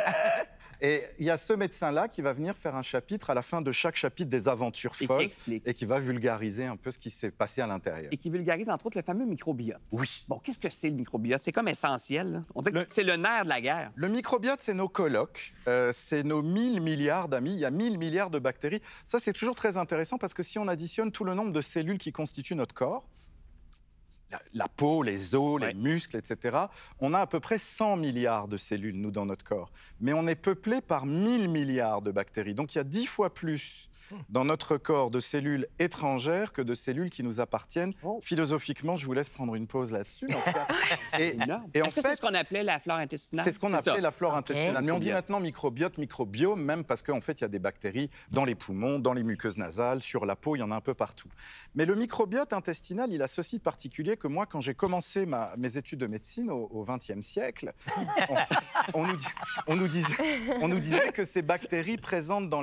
Et il y a ce médecin-là qui va venir faire un chapitre à la fin de chaque chapitre des aventures folles et qui va vulgariser un peu ce qui s'est passé à l'intérieur. Et qui vulgarise, entre autres, le fameux microbiote. Oui. Bon, qu'est-ce que c'est le microbiote? C'est comme essentiel. Là. On dit que c'est le nerf de la guerre. Le microbiote, c'est nos colocs. C'est nos 1000 milliards d'amis. Il y a 1000 milliards de bactéries. Ça, c'est toujours très intéressant parce que si on additionne tout le nombre de cellules qui constituent notre corps, la peau, les os, les muscles, etc. On a à peu près 100 milliards de cellules, nous, dans notre corps. Mais on est peuplé par 1000 milliards de bactéries. Donc, il y a 10 fois plus dans notre corps de cellules étrangères que de cellules qui nous appartiennent. Philosophiquement, je vous laisse prendre une pause là-dessus. Est-ce que c'est ce qu'on appelait la flore intestinale? C'est ce qu'on appelait la flore intestinale. Mais on dit maintenant microbiote, microbiome, même parce qu'en fait, il y a des bactéries dans les poumons, dans les muqueuses nasales, sur la peau, il y en a un peu partout. Mais le microbiote intestinal, il a ceci de particulier que moi, quand j'ai commencé mes études de médecine au XXe siècle, on nous disait que ces bactéries présentes dans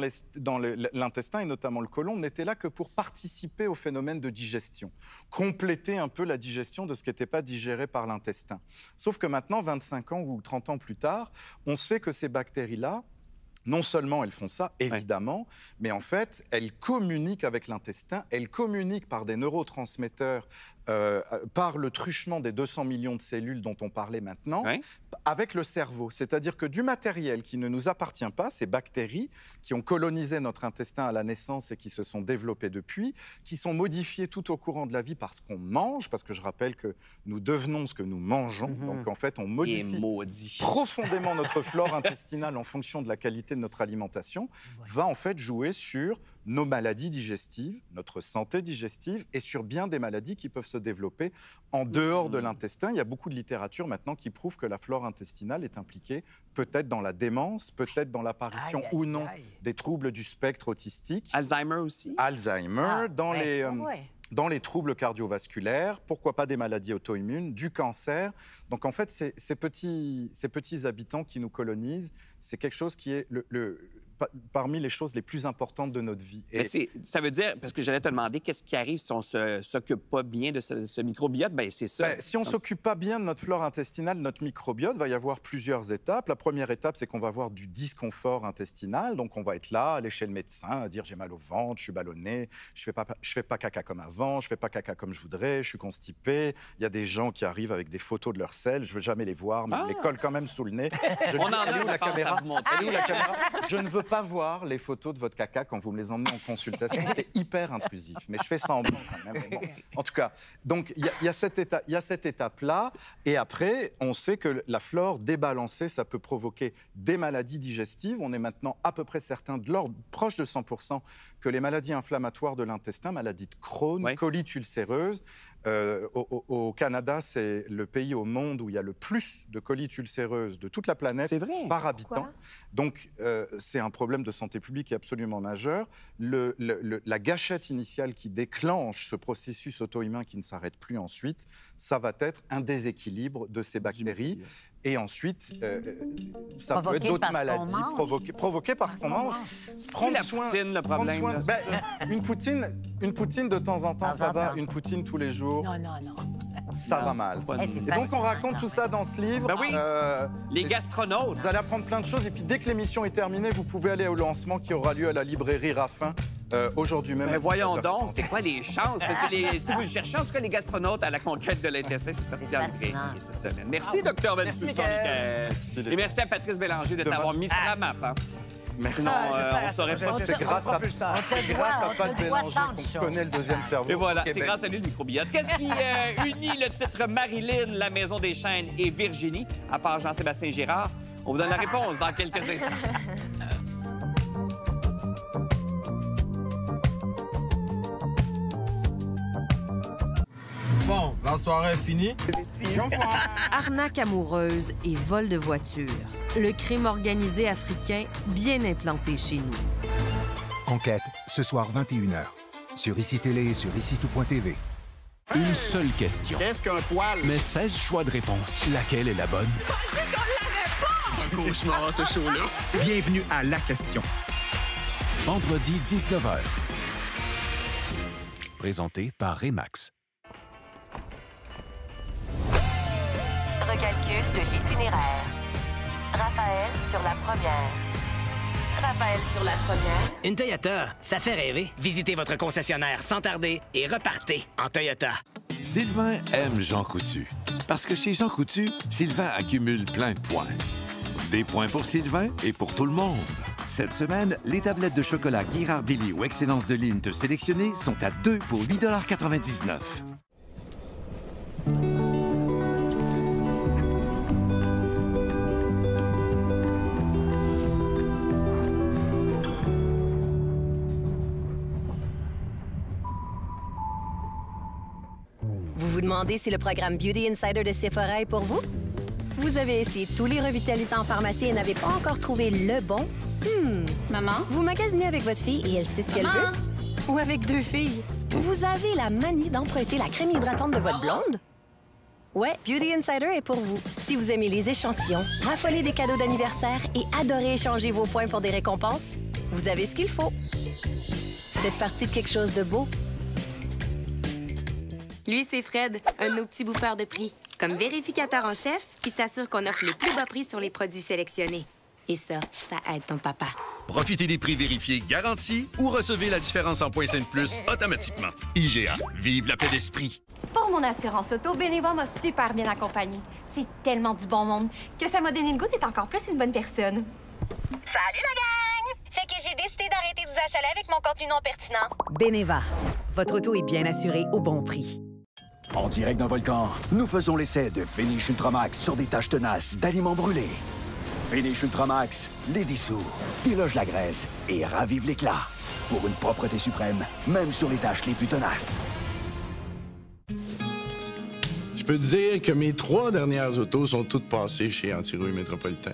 l'intestin, et notamment le côlon, n'étaient là que pour participer au phénomène de digestion, compléter un peu la digestion de ce qui n'était pas digéré par l'intestin. Sauf que maintenant, 25 ans ou 30 ans plus tard, on sait que ces bactéries-là, non seulement elles font ça, évidemment, mais en fait, elles communiquent avec l'intestin, elles communiquent par des neurotransmetteurs, par le truchement des 200 millions de cellules dont on parlait maintenant, avec le cerveau. C'est-à-dire que du matériel qui ne nous appartient pas, ces bactéries qui ont colonisé notre intestin à la naissance et qui se sont développées depuis, qui sont modifiées tout au courant de la vie par ce qu'on mange, parce que je rappelle que nous devenons ce que nous mangeons. Donc en fait, on modifie profondément notre flore intestinale en fonction de la qualité de notre alimentation, va en fait jouer sur nos maladies digestives, notre santé digestive et sur bien des maladies qui peuvent se développer en dehors de l'intestin. Il y a beaucoup de littérature maintenant qui prouve que la flore intestinale est impliquée peut-être dans la démence, peut-être dans l'apparition ou non des troubles du spectre autistique. Alzheimer aussi? Alzheimer, dans les troubles cardiovasculaires, pourquoi pas des maladies auto-immunes, du cancer. Donc en fait, ces petits habitants qui nous colonisent, c'est quelque chose qui est parmi les choses les plus importantes de notre vie. Ça veut dire, parce que j'allais te demander, qu'est-ce qui arrive si on ne s'occupe pas bien de ce microbiote? Bien, c'est ça. Si on ne s'occupe pas bien de notre flore intestinale, notre microbiote, il va y avoir plusieurs étapes. La première étape, c'est qu'on va avoir du disconfort intestinal. Donc, on va être là, aller chez le médecin, à dire « j'ai mal au ventre, je suis ballonné, je fais pas caca comme avant, je fais pas caca comme je voudrais, je suis constipé ». Il y a des gens qui arrivent avec des photos de leurs selles, je veux jamais les voir, mais ils les collent quand même sous le nez. On en a la caméra. Je ne veux pas voir les photos de votre caca quand vous me les emmenez en consultation. C'est hyper intrusif, mais je fais semblant quand même. Bon. En tout cas, donc il y a cette étape-là. Et après, on sait que la flore débalancée, ça peut provoquer des maladies digestives. On est maintenant à peu près certain, de l'ordre proche de 100%, que les maladies inflammatoires de l'intestin, maladies de Crohn, colite ulcéreuse. Au Canada, c'est le pays au monde où il y a le plus de colite ulcéreuse de toute la planète par habitant. Pourquoi? Donc, c'est un problème de santé publique absolument majeur. La gâchette initiale qui déclenche ce processus auto-immun qui ne s'arrête plus ensuite, ça va être un déséquilibre de ces bactéries. Et ensuite, ça peut être d'autres maladies provoquées par ce qu'on mange. Prendre soin, poutine, le problème. Une poutine de temps en temps, ça va. Une poutine tous les jours, ça va mal. Et donc, on raconte tout ça dans ce livre. Les gastronautes. Vous allez apprendre plein de choses. Et puis, dès que l'émission est terminée, vous pouvez aller au lancement qui aura lieu à la librairie Raffin. Aujourd'hui même. Mais voyons donc, c'est quoi les chances? Si vous le cherchez, en tout cas, les gastronautes à la conquête de l'intestin, c'est sorti en librairie cette semaine. Merci, Dr. Bensoussan-Michael. Et merci à Patrice Bélanger de t'avoir mis sur la map. Sinon, on saurait pas. C'est grâce à Pat Bélanger qu'on connaît le deuxième cerveau. Et voilà, c'est grâce à lui le microbiote. Qu'est-ce qui unit le titre Marilyn, La Maison des Chênes et Virginie, à part Jean-Sébastien Girard? On vous donne la réponse dans quelques instants. Bon, la soirée est finie. Arnaque amoureuse et vol de voiture. Le crime organisé africain bien implanté chez nous. Enquête, ce soir 21h. Sur ICI Télé et sur ICITOUT.tv. Une seule question. Qu'est-ce qu'un poil? Mais 16 choix de réponse. Laquelle est la bonne? Un cauchemar, ce show-là. Bienvenue à La Question. Vendredi, 19h. Présenté par Remax. Recalcul de l'itinéraire. Raphaël sur la première. Raphaël sur la première. Une Toyota, ça fait rêver. Visitez votre concessionnaire sans tarder et repartez en Toyota. Sylvain aime Jean Coutu. Parce que chez Jean Coutu, Sylvain accumule plein de points. Des points pour Sylvain et pour tout le monde. Cette semaine, les tablettes de chocolat Ghirardelli ou Excellence de Lindt sélectionnées sont à 2 pour 8,99 $. Vous vous demandez si le programme Beauty Insider de Sephora est pour vous? Vous avez essayé tous les revitalisants en pharmacie et n'avez pas encore trouvé le bon? Maman? Vous magasinez avec votre fille et elle sait ce qu'elle veut? Ou avec 2 filles? Vous avez la manie d'emprunter la crème hydratante de votre blonde? Ouais, Beauty Insider est pour vous. Si vous aimez les échantillons, raffolez des cadeaux d'anniversaire et adorez échanger vos points pour des récompenses, vous avez ce qu'il faut. Faites partie de quelque chose de beau. Lui, c'est Fred, un de nos petits bouffeurs de prix. Comme vérificateur en chef, il s'assure qu'on offre les plus bas prix sur les produits sélectionnés. Et ça aide ton papa. Profitez des prix vérifiés garantis ou recevez la différence en points Sainte-Plus automatiquement. IGA, vive la paix d'esprit. Pour mon assurance auto, Beneva m'a super bien accompagnée. C'est tellement du bon monde que ça m'a donné le goût d'être encore plus une bonne personne. Salut la gang! Fait que j'ai décidé d'arrêter de vous achaler avec mon contenu non pertinent. Beneva, votre auto est bien assurée au bon prix. En direct d'un volcan, nous faisons l'essai de Finish Ultramax sur des taches tenaces d'aliments brûlés. Finish Ultramax les dissout, déloge la graisse et ravive l'éclat. Pour une propreté suprême, même sur les taches les plus tenaces. Je peux te dire que mes 3 dernières autos sont toutes passées chez Antirouille Métropolitain.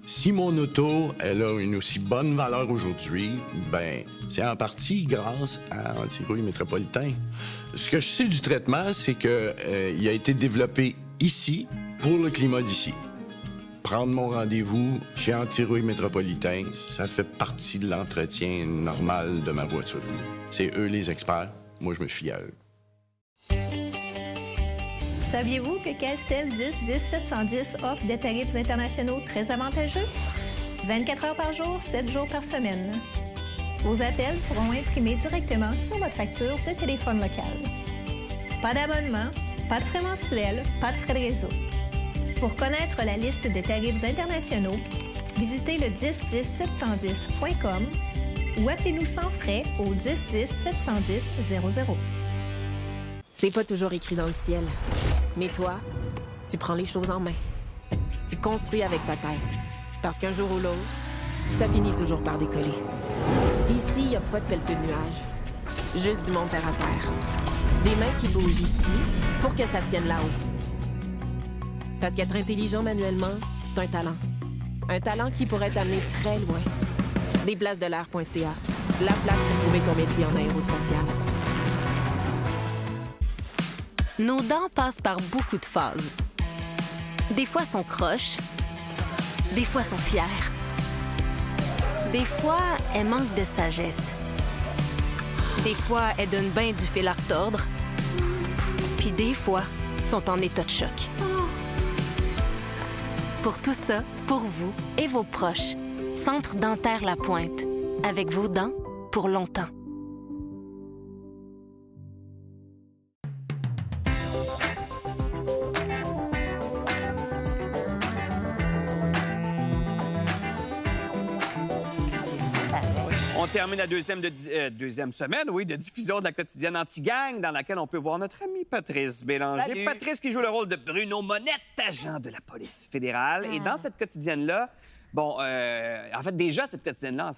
Si mon auto, elle a une aussi bonne valeur aujourd'hui, ben, c'est en partie grâce à Antirouille Métropolitain. Ce que je sais du traitement, c'est que il a été développé ici pour le climat d'ici. Prendre mon rendez-vous chez Antirouille Métropolitain, ça fait partie de l'entretien normal de ma voiture. C'est eux les experts, moi je me fie à eux. Saviez-vous que Castel 10-10-710 offre des tarifs internationaux très avantageux? 24 heures par jour, 7 jours par semaine. Vos appels seront imprimés directement sur votre facture de téléphone local. Pas d'abonnement, pas de frais mensuels, pas de frais de réseau. Pour connaître la liste des tarifs internationaux, visitez le 1010-710.com ou appelez-nous sans frais au 1010-710-00. C'est pas toujours écrit dans le ciel. Mais toi, tu prends les choses en main. Tu construis avec ta tête. Parce qu'un jour ou l'autre, ça finit toujours par décoller. Ici, il n'y a pas de pelleteux de nuages. Juste du monde terre à terre. Des mains qui bougent ici pour que ça tienne là-haut. Parce qu'être intelligent manuellement, c'est un talent. Un talent qui pourrait t'amener très loin. Desplacesdelair.ca, la place pour trouver ton métier en aérospatial. Nos dents passent par beaucoup de phases. Des fois, sont croches. Des fois, sont fières. Des fois, elles manquent de sagesse. Des fois, elles donnent bien du fil à retordre. Puis des fois, sont en état de choc. Pour tout ça, pour vous et vos proches, Centre dentaire La Pointe. Avec vos dents pour longtemps. On termine la deuxième semaine, de diffusion de la quotidienne Anti-Gang, dans laquelle on peut voir notre ami Patrice Bélanger. Salut. Patrice qui joue le rôle de Bruno Monette, agent de la police fédérale. Et dans cette quotidienne-là, en fait, déjà, cette quotidienne-là,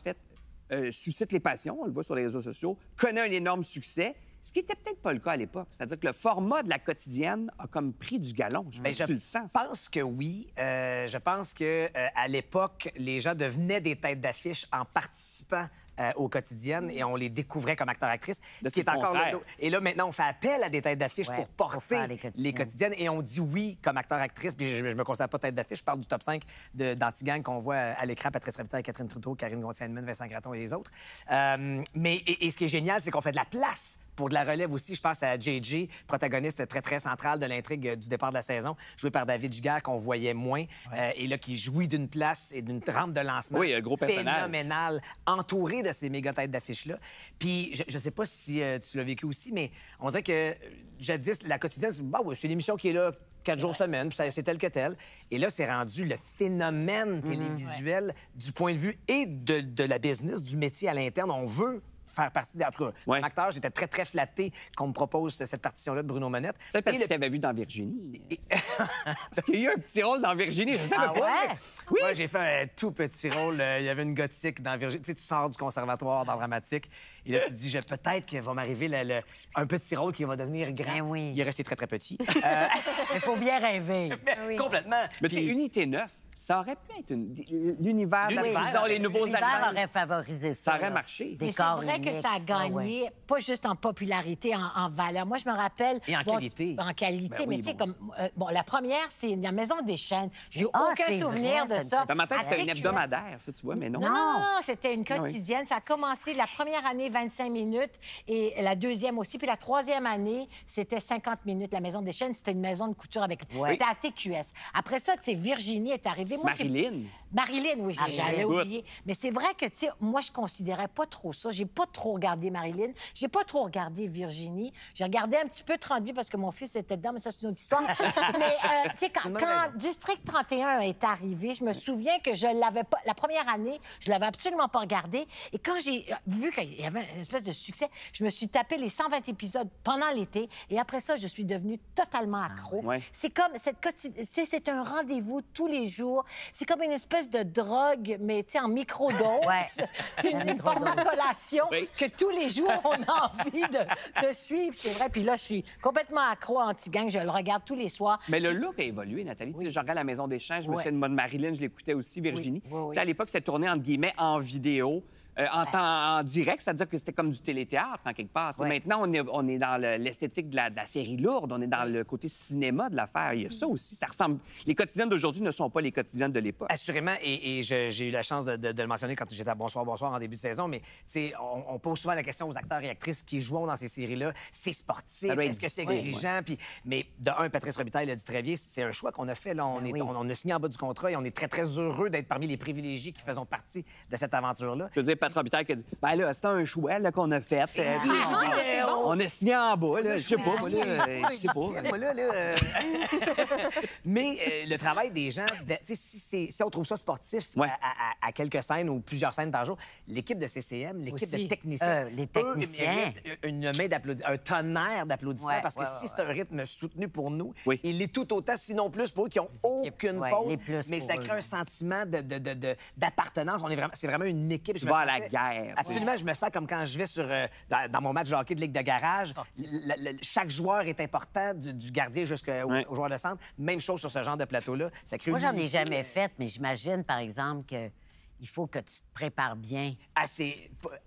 suscite les passions, on le voit sur les réseaux sociaux, connaît un énorme succès. Ce qui n'était peut-être pas le cas à l'époque. C'est-à-dire que le format de la quotidienne a comme pris du galon. Je pense que oui. Je pense qu'à l'époque, les gens devenaient des têtes d'affiche en participant aux quotidiennes et on les découvrait comme acteurs-actrices. Ce qui est encore là. Et là, maintenant, on fait appel à des têtes d'affiche pour porter les quotidiennes et on dit oui comme acteur-actrice. Puis je me considère pas tête d'affiche. Je parle du top 5 d'Anti-Gang qu'on voit à l'écran. Patrice Robitaille, Catherine Trudeau, Karine Gontier-Heinemann, Vincent Gratton et les autres. Mais ce qui est génial, c'est qu'on fait de la place pour de la relève aussi. Je pense à JJ, protagoniste très, très central de l'intrigue du départ de la saison, joué par David Giguère, qu'on voyait moins, et là, qui jouit d'une place et d'une rampe de lancement gros phénoménal, entouré de ces méga têtes d'affiches-là. Puis, je sais pas si tu l'as vécu aussi, mais on dirait que jadis, la quotidienne, c'est l'émission qui est là 4 jours semaine, puis c'est tel que tel. Et là, c'est rendu le phénomène télévisuel du point de vue et de la business, du métier à l'interne. On veut faire partie, en tout cas, comme acteur, j'étais très, très flatté qu'on me propose cette partition-là de Bruno Monette. Peut-être parce que tu avais vu dans Virginie. Parce qu'il y a eu un petit rôle dans Virginie, je savais pas. Oui, ouais, j'ai fait un tout petit rôle. Il y avait une gothique dans Virginie. Tu sais, tu sors du conservatoire dans dramatique et là, tu te dis, peut-être qu'il va m'arriver un petit rôle qui va devenir grand. Il est resté très, très petit. Il faut bien rêver. Complètement. Mais tu sais, Unité 9, ça aurait pu être l'univers, les nouveaux L'univers Allemands. aurait favorisé ça. Ça aurait marché. Mais c'est vrai que ça a gagné, pas juste en popularité, en valeur. Moi, je me rappelle... Et en qualité. En qualité, Ben mais oui, tu sais, bon. comme... la première, c'est La Maison des Chênes. J'ai aucun souvenir de ça. Dans ma tête, c'était une hebdomadaire, ça, tu vois, mais non. Non, c'était une quotidienne. Ça a commencé la première année, 25 minutes, et la deuxième aussi. Puis la troisième année, c'était 50 minutes. La Maison des Chênes, c'était une maison de couture avec... C'était à TQS. Après ça, tu sais, Virginie est arrivée. Moi, Marilyn, oui, j'allais oublier. Mais c'est vrai que, tu sais, moi, je considérais pas trop ça. J'ai pas trop regardé Marilyn. J'ai pas trop regardé Virginie. J'ai regardé un petit peu 30 vies parce que mon fils était dedans, mais ça, c'est une autre histoire. Mais, tu sais, quand District 31 est arrivé, je me souviens que je l'avais pas... La première année, je l'avais absolument pas regardé. Et quand j'ai vu qu'il y avait une espèce de succès, je me suis tapé les 120 épisodes pendant l'été. Et après ça, je suis devenue totalement accro. C'est comme c'est un rendez-vous tous les jours. C'est comme une espèce de drogue, mais tu sais, en microdose. C'est une pharmacolation que tous les jours, on a envie de suivre, c'est vrai. Puis là, je suis complètement accro à Anti-Gang. Je le regarde tous les soirs. Mais le look a évolué, Nathalie. Tu sais, je regarde La Maison des Chênes, je me souviens de Marilyn, je l'écoutais aussi, Virginie. Tu sais, à l'époque, c'était tourné, entre guillemets, en vidéo. En direct, c'est-à-dire que c'était comme du téléthéâtre, en quelque part. Maintenant, on est dans l'esthétique de la série lourde, on est dans le côté cinéma de l'affaire. Il y a ça aussi. Ça ressemble... Les quotidiennes d'aujourd'hui ne sont pas les quotidiennes de l'époque. Assurément, et j'ai eu la chance de le mentionner quand j'étais à Bonsoir en début de saison, mais on pose souvent la question aux acteurs et actrices qui jouent dans ces séries-là. C'est sportif, est-ce que c'est exigeant? Puis, mais de un, Patrice Robitaille l'a dit très bien, c'est un choix qu'on a fait. Là. On a signé en bas du contrat et on est très, très heureux d'être parmi les privilégiés qui faisons partie de cette aventure-là. Je veux dire, Patrice Robitaille qui a dit, ben là, c'est un choix qu'on a fait. On a signé en bas, là, je sais pas, moi, là, Mais le travail des gens, si on trouve ça sportif à quelques scènes ou plusieurs scènes par jour, l'équipe de CCM, l'équipe de techniciens, les techniciens, un tonnerre d'applaudissements parce que si c'est un rythme soutenu pour nous, il est tout autant, sinon plus, pour eux qui n'ont aucune pause. Mais ça crée un sentiment d'appartenance. C'est vraiment une équipe. Tu vas à la guerre. Absolument, je me sens comme quand je vais dans mon match de hockey de ligue de garage. Chaque joueur est important, du gardien jusqu'au joueur de centre. Même chose sur ce genre de plateau-là. Ça crée Moi, j'en ai jamais fait, mais j'imagine, par exemple, que il faut que tu te prépares bien.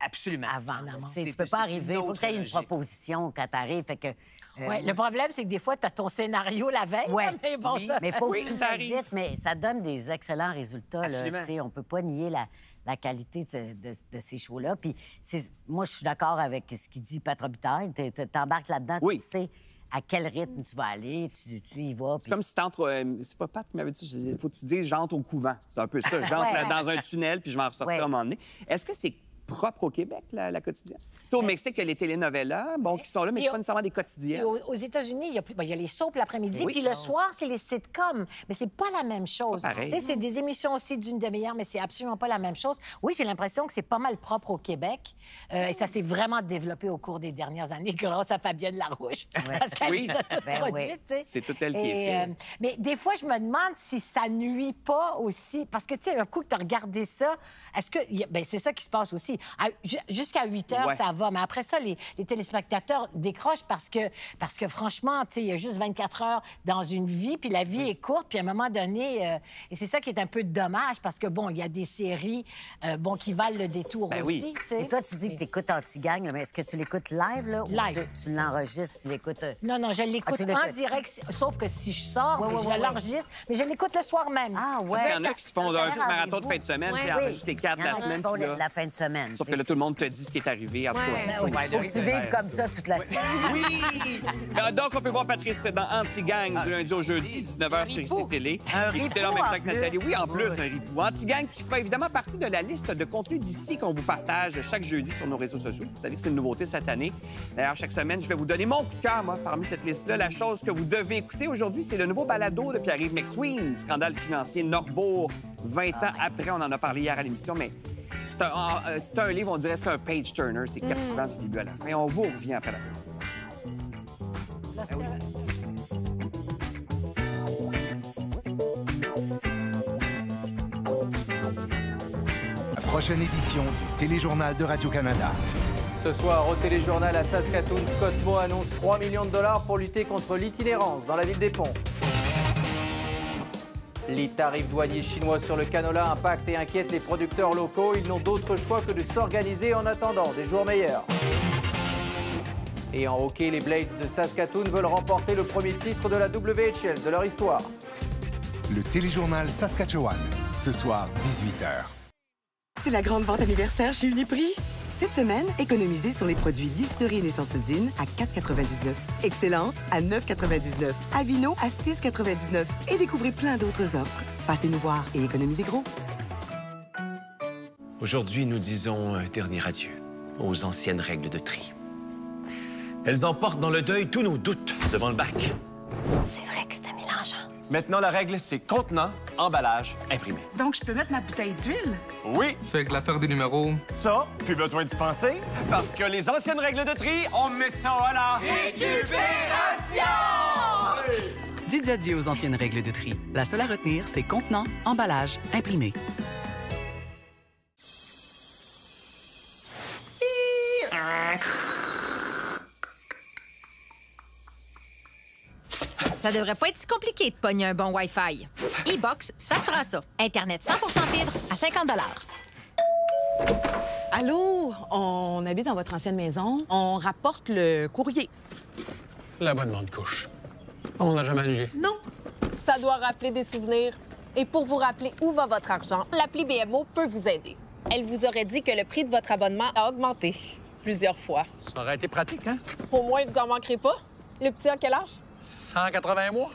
Absolument. Avant. Tu peux pas arriver. Il faut que tu aies une proposition quand tu arrives. Le problème, c'est que des fois, tu as ton scénario la veille. Mais bon, mais faut que ça arrive vite. Mais ça donne des excellents résultats. On ne peut pas nier la qualité de ces shows-là. Puis moi, je suis d'accord avec ce qu'il dit Pat Robitaille. Tu t'embarques là-dedans, tu sais à quel rythme tu vas aller, tu y vas. C'est comme si t'entres... c'est pas Pat qui m'avait dit, il faut que tu dises j'entre au couvent. C'est un peu ça. J'entre dans un tunnel, puis je vais en ressortir à un moment donné. Est-ce que c'est propre au Québec, la quotidienne? Tu sais, au Mexique, il y a les telenovelas, qui sont là, mais c'est pas nécessairement des quotidiennes. Aux États-Unis, il y a les soaps l'après-midi, puis le soir, c'est les sitcoms. Mais c'est pas la même chose. Tu sais, c'est des émissions aussi d'une demi-heure, mais c'est absolument pas la même chose. Oui, j'ai l'impression que c'est pas mal propre au Québec. Et ça s'est vraiment développé au cours des dernières années grâce à Fabienne Larouche. Parce qu'elle les a toutes produites, tu sais. C'est tout elle qui est fait. Mais des fois, je me demande si ça nuit pas aussi. Parce que, tu sais, un coup que tu as regardé ça, est-ce que... c'est ça qui se passe aussi. Jusqu'à 8 heures, ça va. Mais après ça, les téléspectateurs décrochent parce que franchement, tu sais, il y a juste 24 heures dans une vie, puis la vie est courte, puis à un moment donné... et c'est ça qui est un peu dommage, parce que, bon, il y a des séries qui valent le détour aussi, tu sais. Et toi, tu dis que tu écoutes Anti-Gang, mais est-ce que tu l'écoutes live, là? Live. Ou tu l'enregistres, tu l'écoutes... Non, je l'écoute en direct, sauf que si je sors, je l'enregistre, mais je l'écoute le soir même. Ah, ouais. Il y en a qui se font un petit marathon de fin de semaine, puis enregistrent les 4 de la semaine. La fin de semaine. Sauf que là, tout le monde te dit ce qui est arrivé. Faut que tu vives comme ça toute la semaine. Oui! Donc, on peut voir Patrice dans Anti-Gang du lundi au jeudi, 19h sur ICI Télé. Un ripou, en même temps que Nathalie. Oui, en plus, un ripou. Anti-Gang qui fera évidemment partie de la liste de contenus d'ici qu'on vous partage chaque jeudi sur nos réseaux sociaux. Vous savez que c'est une nouveauté cette année. D'ailleurs, chaque semaine, je vais vous donner mon coup de cœur, moi, parmi cette liste-là. La chose que vous devez écouter aujourd'hui, c'est le nouveau balado de Pierre-Yves McSween, Scandale financier Norbourg, 20 ans après. On en a parlé hier à l'émission, mais C'est un livre, on dirait que c'est un page-turner. C'est captivant du début à la fin. On vous revient après la pause. La prochaine édition du Téléjournal de Radio-Canada. Ce soir, au Téléjournal à Saskatoon, Scott Moe annonce 3 millions de dollars pour lutter contre l'itinérance dans la ville des Ponts. Les tarifs douaniers chinois sur le canola impactent et inquiètent les producteurs locaux. Ils n'ont d'autre choix que de s'organiser en attendant des jours meilleurs. Et en hockey, les Blades de Saskatoon veulent remporter le premier titre de la WHL de leur histoire. Le Téléjournal Saskatchewan, ce soir, 18h. C'est la grande vente anniversaire chez Uniprix. Cette semaine, économisez sur les produits Listerine et Sensodyne à 4,99. Excellence à 9,99. Avino à 6,99. Et découvrez plein d'autres offres. Passez nous voir et économisez gros. Aujourd'hui, nous disons un dernier adieu aux anciennes règles de tri. Elles emportent dans le deuil tous nos doutes devant le bac. C'est vrai que c'était mélangeant. Maintenant, la règle, c'est contenant, emballage, imprimé. Donc, je peux mettre ma bouteille d'huile? Oui. C'est avec l'affaire des numéros. Ça, plus besoin d'y penser, parce que les anciennes règles de tri, on met ça à la récupération! Dites adieu aux anciennes règles de tri. La seule à retenir, c'est contenant, emballage, imprimé. Ça devrait pas être si compliqué de pogner un bon Wi-Fi. E-Box, ça prend ça. Internet 100% fibre à 50 $. Allô? On habite dans votre ancienne maison. On rapporte le courrier. L'abonnement de couche. On l'a jamais annulé. Non. Ça doit rappeler des souvenirs. Et pour vous rappeler où va votre argent, l'appli BMO peut vous aider. Elle vous aurait dit que le prix de votre abonnement a augmenté plusieurs fois. Ça aurait été pratique, hein? Au moins, vous en manquerez pas. Le petit a quel âge? 180 mois.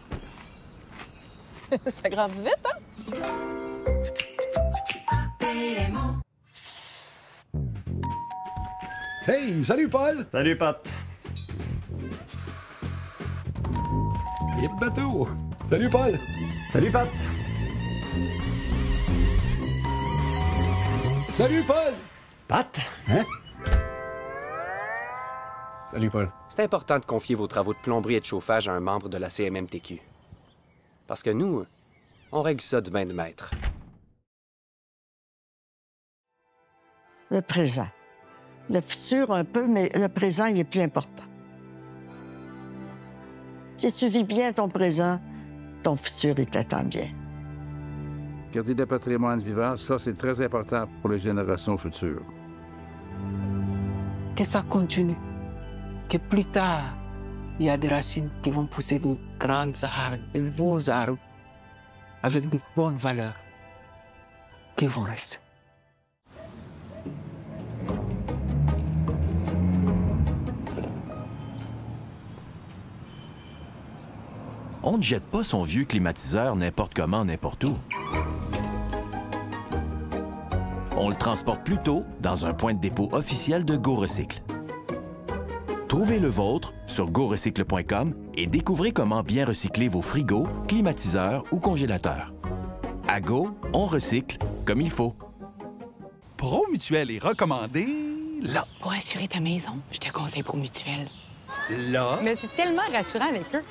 Ça grandit vite, hein? Hey, salut Paul! Salut Pat! Il y a le bateau! Salut Paul! Salut Pat! Salut Paul! Pat? Hein? Salut Paul. C'est important de confier vos travaux de plomberie et de chauffage à un membre de la CMMTQ. Parce que nous, on règle ça de main de maître. Le présent. Le futur un peu, mais le présent, il est plus important. Si tu vis bien ton présent, ton futur, il t'attend bien. Garder le patrimoine vivant, ça, c'est très important pour les générations futures. Que ça continue. Que plus tard, il y a des racines qui vont pousser de grandes arbres, de beaux arbres, avec de bonnes valeurs, qui vont rester. On ne jette pas son vieux climatiseur n'importe comment, n'importe où. On le transporte plutôt dans un point de dépôt officiel de GoRecycle. Trouvez le vôtre sur gorecycle.com et découvrez comment bien recycler vos frigos, climatiseurs ou congélateurs. À Go, on recycle comme il faut. Promutuel est recommandé là. Pour assurer ta maison, je te conseille Promutuel. Là. Mais c'est tellement rassurant avec eux.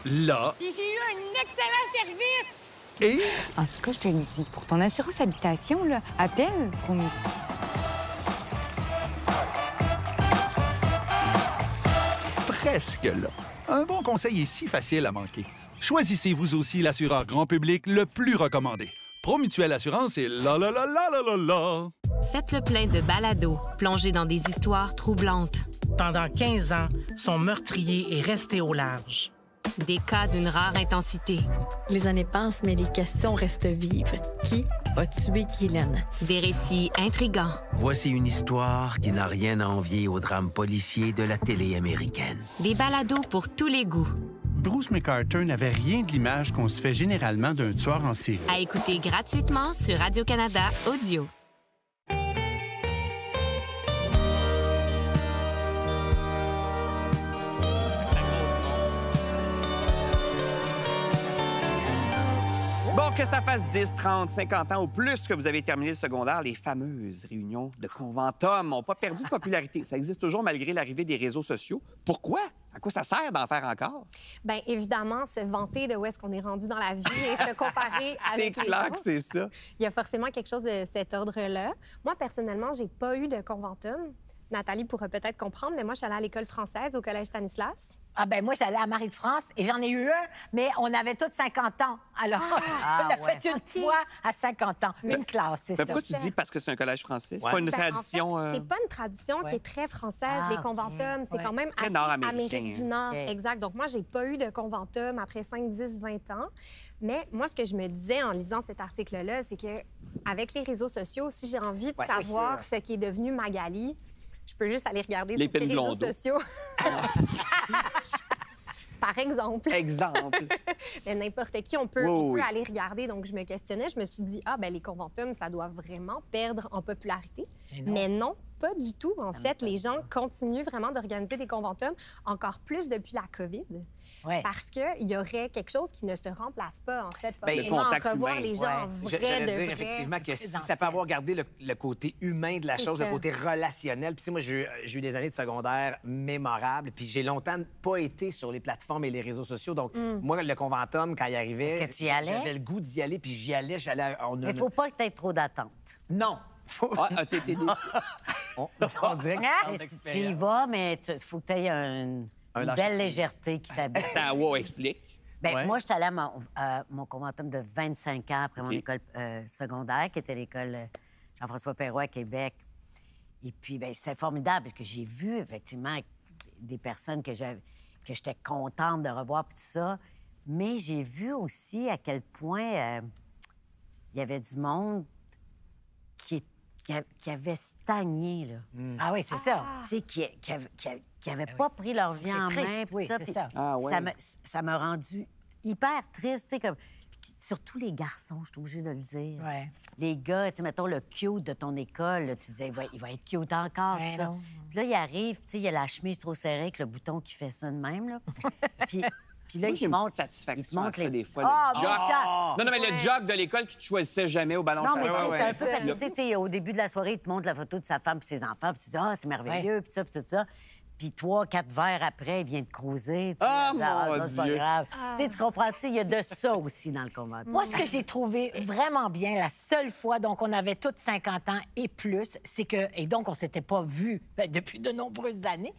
Là. Puis j'ai eu un excellent service! Et? En tout cas, je te le dis, pour ton assurance habitation, là, appelle Promutuel. Presque là. Un bon conseil est si facile à manquer. Choisissez vous aussi l'assureur grand public le plus recommandé. Promutuel Assurance est là, là, là, là, là, là, là. Faites le plein de balados, plongez dans des histoires troublantes. Pendant 15 ans, son meurtrier est resté au large. Des cas d'une rare intensité. Les années passent, mais les questions restent vives. Qui a tué Guylaine? Des récits intrigants. Voici une histoire qui n'a rien à envier au drame policier de la télé américaine. Des balados pour tous les goûts. Bruce McCarter n'avait rien de l'image qu'on se fait généralement d'un tueur en série. À écouter gratuitement sur Radio-Canada Audio. Bon, Bon, que ça fasse 10, 30, 50 ans ou plus que vous avez terminé le secondaire, les fameuses réunions de conventum n'ont pas perdu de popularité. Ça existe toujours malgré l'arrivée des réseaux sociaux. Pourquoi? À quoi ça sert d'en faire encore? Bien, évidemment, se vanter de où est-ce qu'on est rendu dans la vie et se comparer avec les autres. C'est clair que c'est ça. Il y a forcément quelque chose de cet ordre-là. Moi, personnellement, j'ai pas eu de conventum. Nathalie pourra peut-être comprendre, mais moi, je suis allée à l'école française au Collège Stanislas. Ah ben moi, j'allais à Marie-de-France et j'en ai eu un, mais on avait tous 50 ans. Alors, on l'a fait une fois à 50 ans. Une classe, c'est ça. Pourquoi tu dis parce que c'est un collège français? C'est pas une tradition... En fait, c'est pas une tradition qui est très française, les conventums. C'est quand même très assez Amérique du Nord. Exact. Donc moi, j'ai pas eu de conventum après 5, 10, 20 ans. Mais moi, ce que je me disais en lisant cet article-là, c'est que avec les réseaux sociaux, si j'ai envie de savoir ce qui est devenu Magali, je peux juste aller regarder sur ces réseaux sociaux. Par exemple. Mais n'importe qui, on peut aller regarder. Donc, je me questionnais, je me suis dit, les conventums, ça doit vraiment perdre en popularité. Mais non, pas du tout. En fait, les gens continuent vraiment d'organiser des conventums, encore plus depuis la COVID. Parce qu'il y aurait quelque chose qui ne se remplace pas, en fait. Forcément, revoir les gens en vrai J'allais de dire vrai. effectivement que si ça peut avoir gardé le côté humain de la chose, le côté relationnel. Puis tu sais, moi, j'ai eu des années de secondaire mémorables, puis j'ai longtemps pas été sur les plateformes et les réseaux sociaux. Donc, moi, le conventum, quand il arrivait, est-ce que tu y allais? J'avais le goût d'y aller, puis j'y allais. Mais il faut pas que tu aies trop d'attente. Non. As-tu été déçu? On dirait que si tu y vas, mais il faut que tu aies une belle légèreté qui t'habite. Explique. Moi, je suis allée à mon conventum de 25 ans après mon école secondaire, qui était l'école Jean-François Perrault à Québec. Et puis, c'était formidable, parce que j'ai vu, effectivement, des personnes que j'étais contente de revoir, puis tout ça. Mais j'ai vu aussi à quel point il y avait du monde qui avait stagné, là. Ah oui, c'est ça. Tu sais, qui n'avaient pas pris leur vie en main. Oui, c'est ça. Ça m'a rendu hyper triste, tu sais, comme... Puis surtout les garçons, je suis obligée de le dire. Les gars, tu sais, mettons, le cute de ton école, là, tu disais, il va être cute encore, tout ça. Puis là, il arrive, tu sais, il y a la chemise trop serrée avec le bouton qui fait ça de même, là. Puis là, moi, il monte satisfaction à ça, les... des fois. Non, mais le jock de l'école qui te choisissait jamais au ballon. Non, mais tu sais, c'est un peu... Tu sais, au début de la soirée, il te montre la photo de sa femme et ses enfants, puis tu dis, c'est merveilleux, puis tout ça. Puis 3, 4 verres après, il vient te cruiser. Mon c'est pas Dieu. grave. Tu comprends-tu? Il y a de ça aussi dans le conventum. Moi, ce que j'ai trouvé vraiment bien, la seule fois, donc on avait toutes 50 ans et plus, c'est que... Et donc, on s'était pas vus depuis de nombreuses années.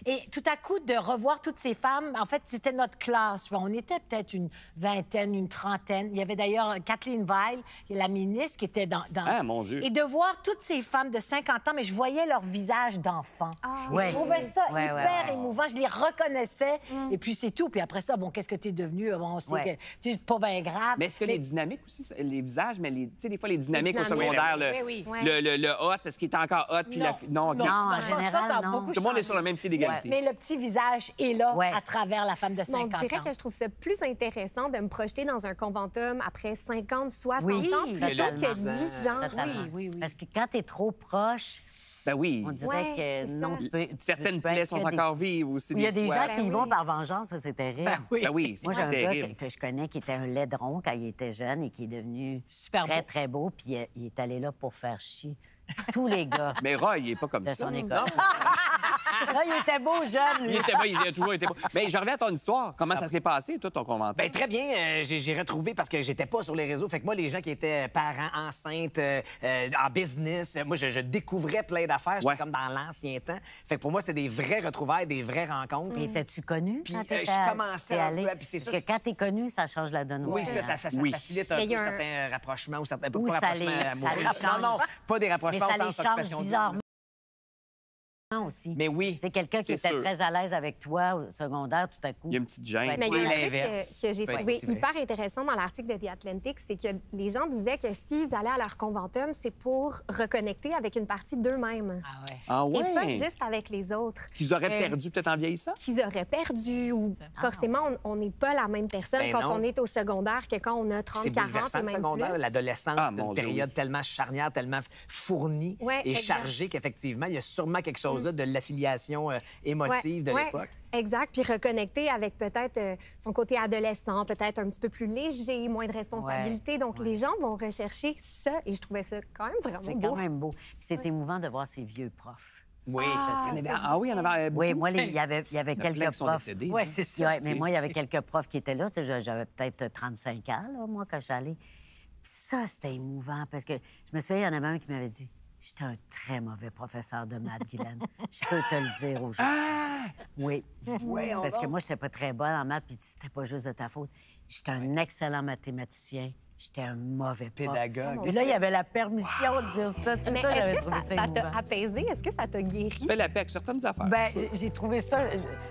Et tout à coup, de revoir toutes ces femmes, en fait, c'était notre classe. On était peut-être une vingtaine, une trentaine. Il y avait d'ailleurs Kathleen Veil, la ministre, qui était dans... Ah, mon Dieu! Et de voir toutes ces femmes de 50 ans, mais je voyais leur visage d'enfant. Je trouvais ça hyper émouvant. Je les reconnaissais. Et puis, c'est tout. Puis après ça, qu'est-ce que tu es devenu? Bon, c'est pas bien grave. Mais est-ce que les dynamiques aussi, les visages, mais tu sais, des fois, les dynamiques au secondaire, le hot, est-ce qu'il est encore hot? Puis non, en général, non. Tout le monde est sur le même pied d'égalité. Mais le petit visage est là à travers la femme de 50 ans. On dirait que je trouve ça plus intéressant de me projeter dans un conventum après 50, 60 ans plutôt que 10 ans. Oui. Parce que quand tu es trop proche... On dirait que non, tu peux... Certaines plaies sont encore vives aussi. Il y a des gens qui y vont par vengeance, ça, c'est terrible. Oui, moi, j'ai un gars que je connais qui était un laidron quand il était jeune et qui est devenu très, très beau, puis il est allé là pour faire chier tous les gars. Mais Roy, il n'est pas comme de ça. son école. Là, il était beau, jeune, lui. Il a toujours été beau. Mais je reviens à ton histoire. Comment ça s'est passé, toi, ton conventum? Très bien. J'ai retrouvé, parce que j'étais pas sur les réseaux. Fait que moi, les gens qui étaient parents, enceintes, en business, moi, je découvrais plein d'affaires. J'étais comme dans l'ancien temps. Fait que pour moi, c'était des vraies retrouvailles, des vraies rencontres. Et étais-tu connu quand t'étais je commençais allé? Parce que quand t'es connu, ça change la donne. Oui, ça facilite un peu certains rapprochements ou certains... Ou ça les change. Non, pas des rapprochements. Mais ça les change bizarrement aussi. Mais oui. C'est quelqu'un qui était très à l'aise avec toi au secondaire, tout à coup. Il y a une petite gêne. Mais il y a un truc que j'ai trouvé hyper intéressant dans l'article de The Atlantic, c'est que les gens disaient que s'ils allaient à leur conventum, c'est pour reconnecter avec une partie d'eux-mêmes. Et pas juste avec les autres. Qu'ils auraient perdu peut-être en vieillissant? Qu'ils auraient perdu ou forcément, on n'est pas la même personne quand on est au secondaire que quand on a 30, 40 et même secondaire, plus. L'adolescence, c'est une période tellement charnière, tellement fournie et chargée qu'effectivement, il y a sûrement quelque chose choses-là, de l'affiliation émotive de l'époque. Exact. Puis reconnecter avec peut-être son côté adolescent, peut-être un petit peu plus léger, moins de responsabilités. Donc, les gens vont rechercher ça et je trouvais ça quand même vraiment beau. C'est quand même beau. Puis c'est émouvant de voir ces vieux profs. Oui, oui, il y en avait beaucoup. Oui, moi, il y avait quelques profs. Oui, c'est ça. Ouais, mais moi, il y avait quelques profs qui étaient là. Tu sais, j'avais peut-être 35 ans, là, moi, quand je suis allée. Puis ça, c'était émouvant parce que je me souviens, il y en avait un qui m'avait dit « J'étais un très mauvais professeur de maths, Guylaine. Je peux te le dire aujourd'hui. Oui. Parce que moi, j'étais pas très bonne en maths, puis c'était pas juste de ta faute. J'étais un excellent mathématicien. J'étais un mauvais pédagogue. Et là, il y avait la permission de dire ça. Tu sais, ça, j'avais trouvé ça émouvant. Ça t'a apaisé? Est-ce que ça t'a guéri? Tu fais la paix avec certaines affaires. Ben, j'ai trouvé ça...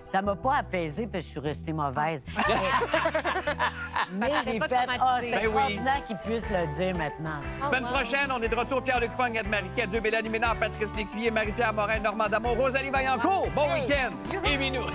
Ça m'a pas apaisé parce que je suis restée mauvaise. Mais j'ai fait... c'est extraordinaire qu'ils puissent le dire maintenant. Semaine prochaine, on est de retour. Pierre-Luc Fung, Anne-Marie Cadieux, Mélanie Ménard, Patrice Lécuyer, Marie-Pierre Morin, Normand D'Amour, Rosalie Vaillancourt. Bon week-end! Et Minou!